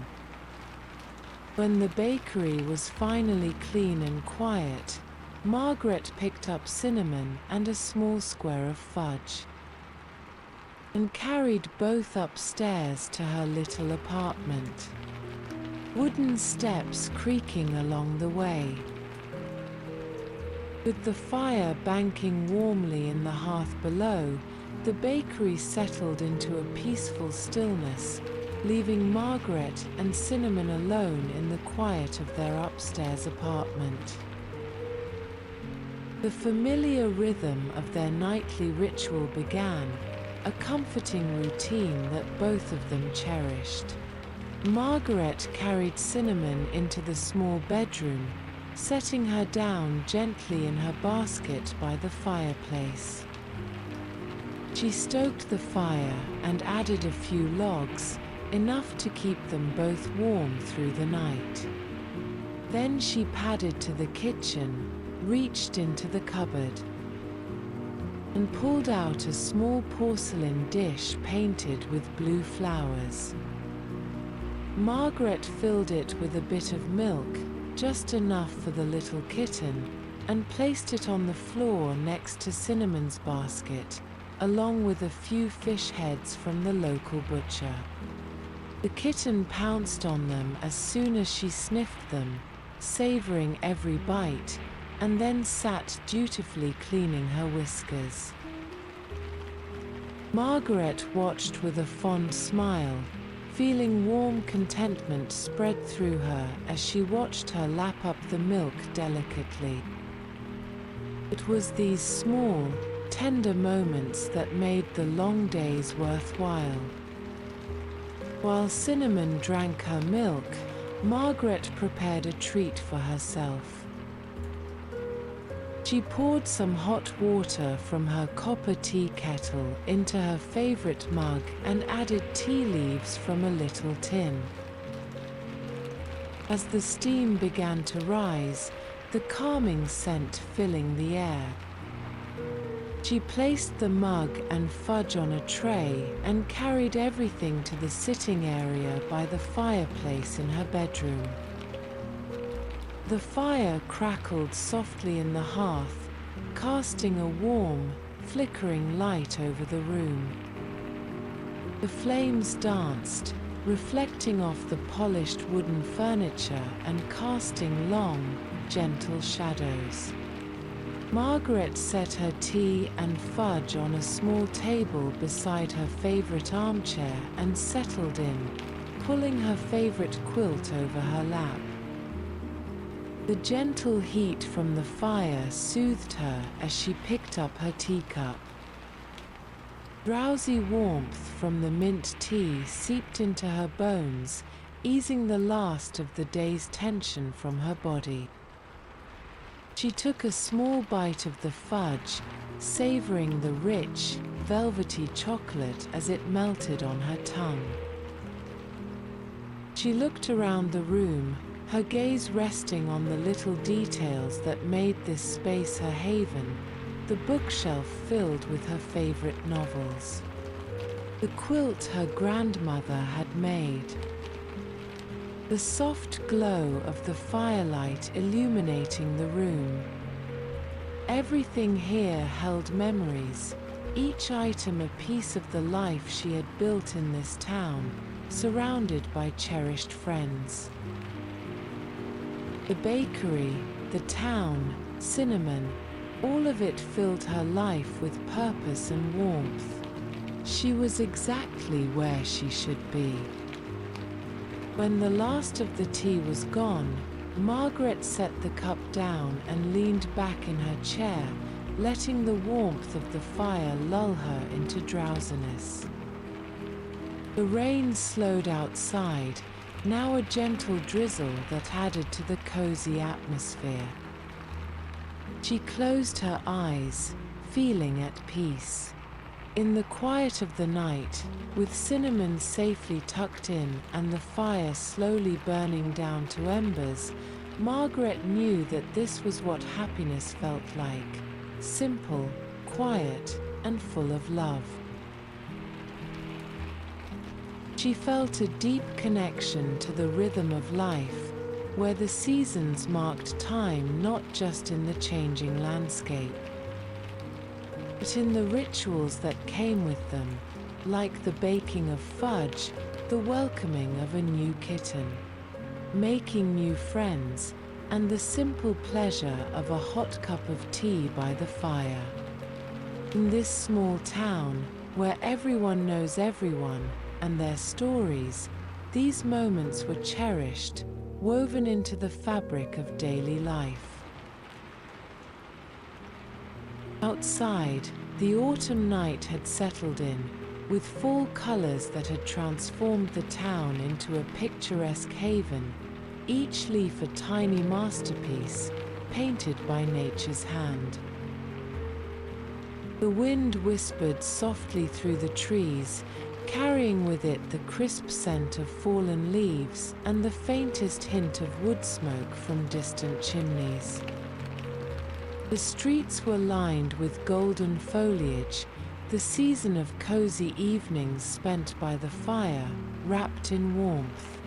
When the bakery was finally clean and quiet, Margaret picked up Cinnamon and a small square of fudge and carried both upstairs to her little apartment, wooden steps creaking along the way. With the fire banking warmly in the hearth below, the bakery settled into a peaceful stillness, leaving Margaret and Cinnamon alone in the quiet of their upstairs apartment. The familiar rhythm of their nightly ritual began, a comforting routine that both of them cherished. Margaret carried Cinnamon into the small bedroom, setting her down gently in her basket by the fireplace. She stoked the fire and added a few logs, enough to keep them both warm through the night. Then she padded to the kitchen, reached into the cupboard, and pulled out a small porcelain dish painted with blue flowers. Margaret filled it with a bit of milk, just enough for the little kitten, and placed it on the floor next to Cinnamon's basket, along with a few fish heads from the local butcher. The kitten pounced on them as soon as she sniffed them, savoring every bite, and then sat dutifully cleaning her whiskers. Margaret watched with a fond smile, feeling warm contentment spread through her as she watched her lap up the milk delicately. It was these small, tender moments that made the long days worthwhile. While Cinnamon drank her milk, Margaret prepared a treat for herself. She poured some hot water from her copper tea kettle into her favorite mug and added tea leaves from a little tin. As the steam began to rise, the calming scent filling the air, she placed the mug and fudge on a tray and carried everything to the sitting area by the fireplace in her bedroom. The fire crackled softly in the hearth, casting a warm, flickering light over the room. The flames danced, reflecting off the polished wooden furniture and casting long, gentle shadows. Margaret set her tea and fudge on a small table beside her favorite armchair and settled in, pulling her favorite quilt over her lap. The gentle heat from the fire soothed her as she picked up her teacup. Drowsy warmth from the mint tea seeped into her bones, easing the last of the day's tension from her body. She took a small bite of the fudge, savoring the rich, velvety chocolate as it melted on her tongue. She looked around the room, her gaze resting on the little details that made this space her haven, the bookshelf filled with her favorite novels, the quilt her grandmother had made, the soft glow of the firelight illuminating the room. Everything here held memories, each item a piece of the life she had built in this town, surrounded by cherished friends. The bakery, the town, cinnamon, all of it filled her life with purpose and warmth. She was exactly where she should be. When the last of the tea was gone, Margaret set the cup down and leaned back in her chair, letting the warmth of the fire lull her into drowsiness. The rain slowed outside, now a gentle drizzle that added to the cozy atmosphere. She closed her eyes, feeling at peace. In the quiet of the night, with cinnamon safely tucked in and the fire slowly burning down to embers, Margaret knew that this was what happiness felt like: simple, quiet, and full of love. She felt a deep connection to the rhythm of life, where the seasons marked time not just in the changing landscape, but in the rituals that came with them, like the baking of fudge, the welcoming of a new kitten, making new friends, and the simple pleasure of a hot cup of tea by the fire. In this small town, where everyone knows everyone, and their stories, these moments were cherished, woven into the fabric of daily life. Outside, the autumn night had settled in, with fall colors that had transformed the town into a picturesque haven, each leaf a tiny masterpiece, painted by nature's hand. The wind whispered softly through the trees, carrying with it the crisp scent of fallen leaves and the faintest hint of wood smoke from distant chimneys. The streets were lined with golden foliage, the season of cozy evenings spent by the fire, wrapped in warmth.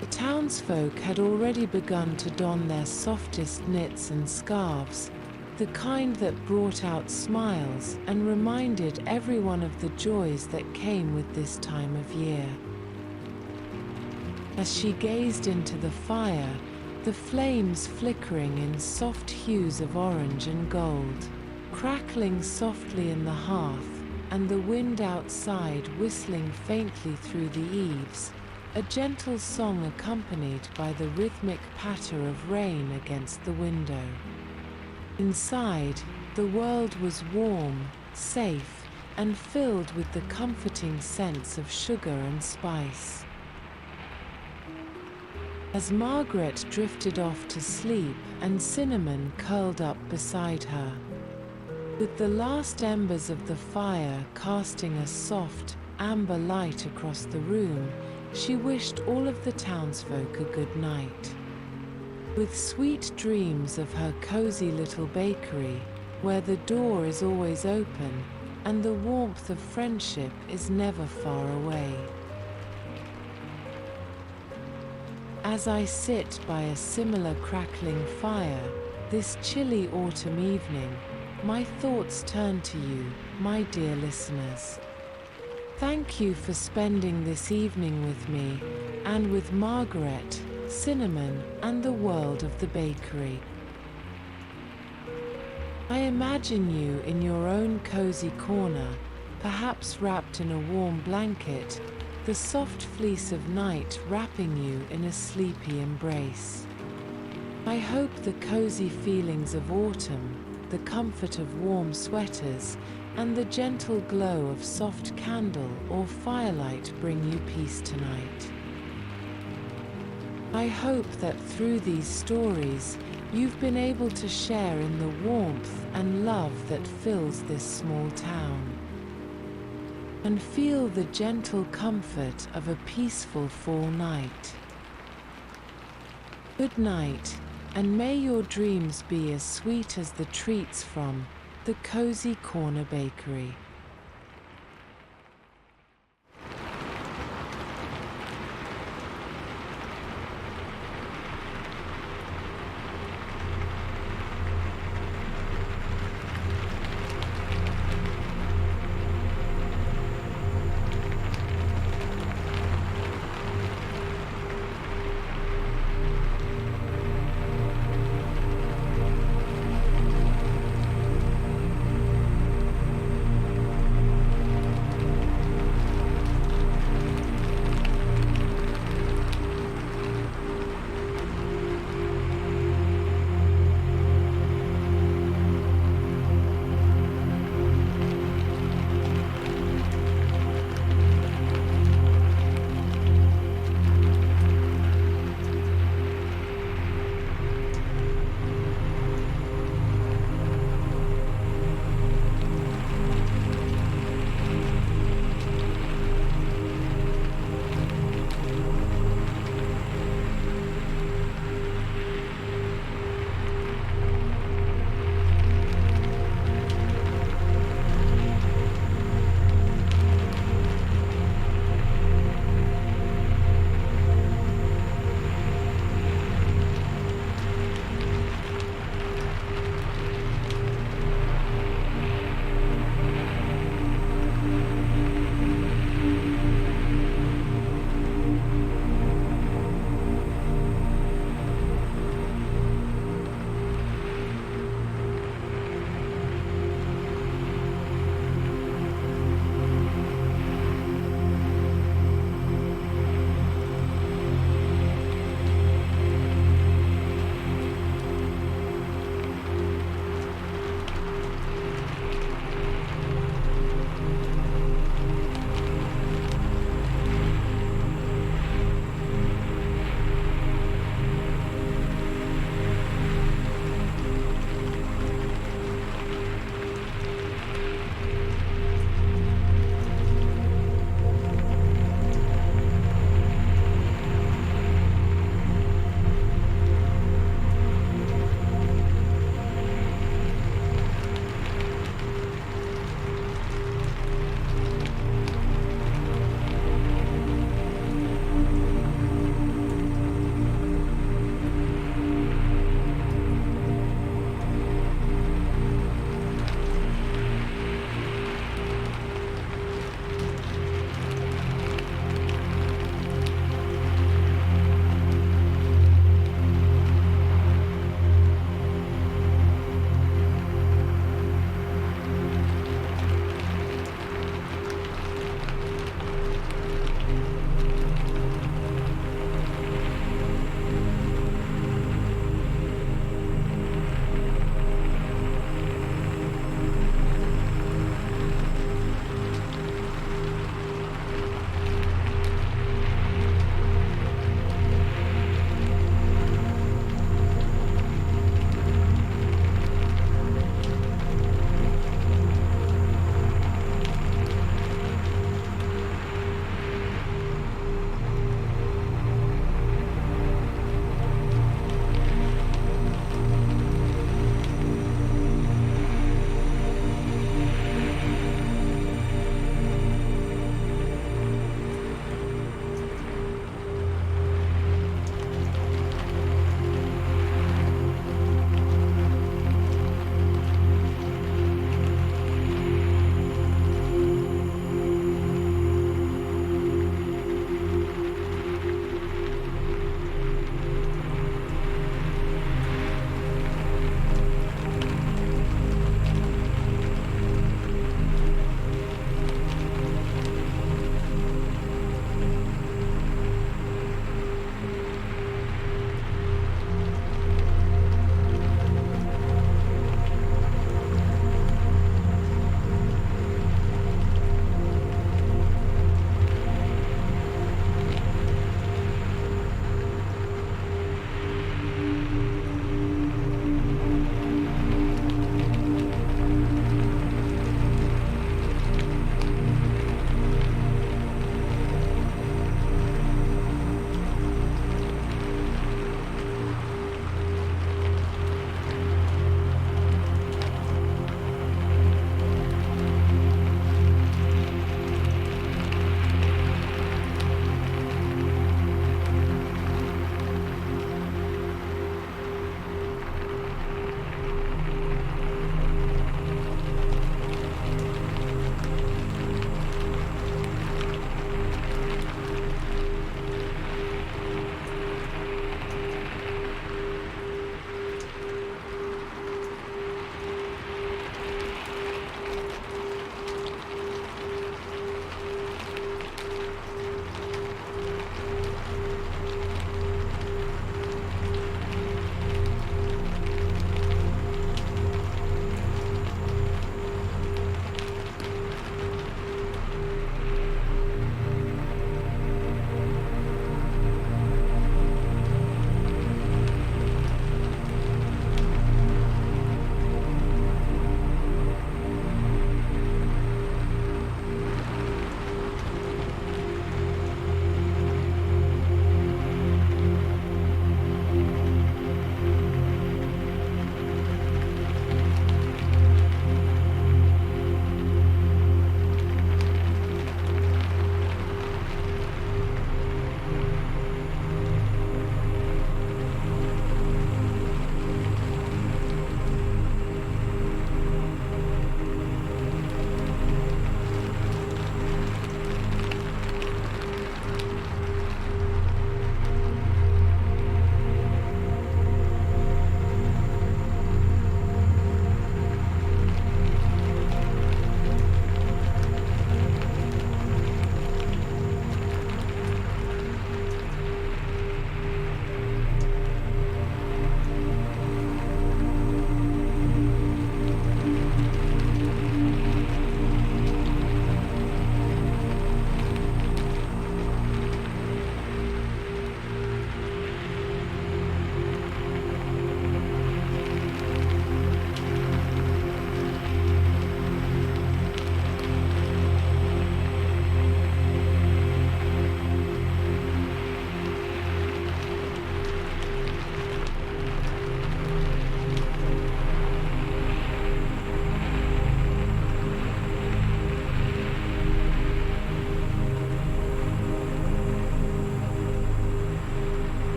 The townsfolk had already begun to don their softest knits and scarves, the kind that brought out smiles and reminded everyone of the joys that came with this time of year. As she gazed into the fire, the flames flickering in soft hues of orange and gold, crackling softly in the hearth, and the wind outside whistling faintly through the eaves, a gentle song accompanied by the rhythmic patter of rain against the window. Inside, the world was warm, safe, and filled with the comforting sense of sugar and spice. As Margaret drifted off to sleep and Cinnamon curled up beside her, with the last embers of the fire casting a soft, amber light across the room, she wished all of the townsfolk a good night. With sweet dreams of her cozy little bakery, where the door is always open and the warmth of friendship is never far away. As I sit by a similar crackling fire, this chilly autumn evening, my thoughts turn to you, my dear listeners. Thank you for spending this evening with me and with Margaret, Cinnamon, and the world of the bakery. I imagine you in your own cozy corner, perhaps wrapped in a warm blanket, the soft fleece of night wrapping you in a sleepy embrace. I hope the cozy feelings of autumn, the comfort of warm sweaters, and the gentle glow of soft candle or firelight bring you peace tonight. I hope that through these stories, you've been able to share in the warmth and love that fills this small town, and feel the gentle comfort of a peaceful fall night. Good night, and may your dreams be as sweet as the treats from the Cozy Corner Bakery.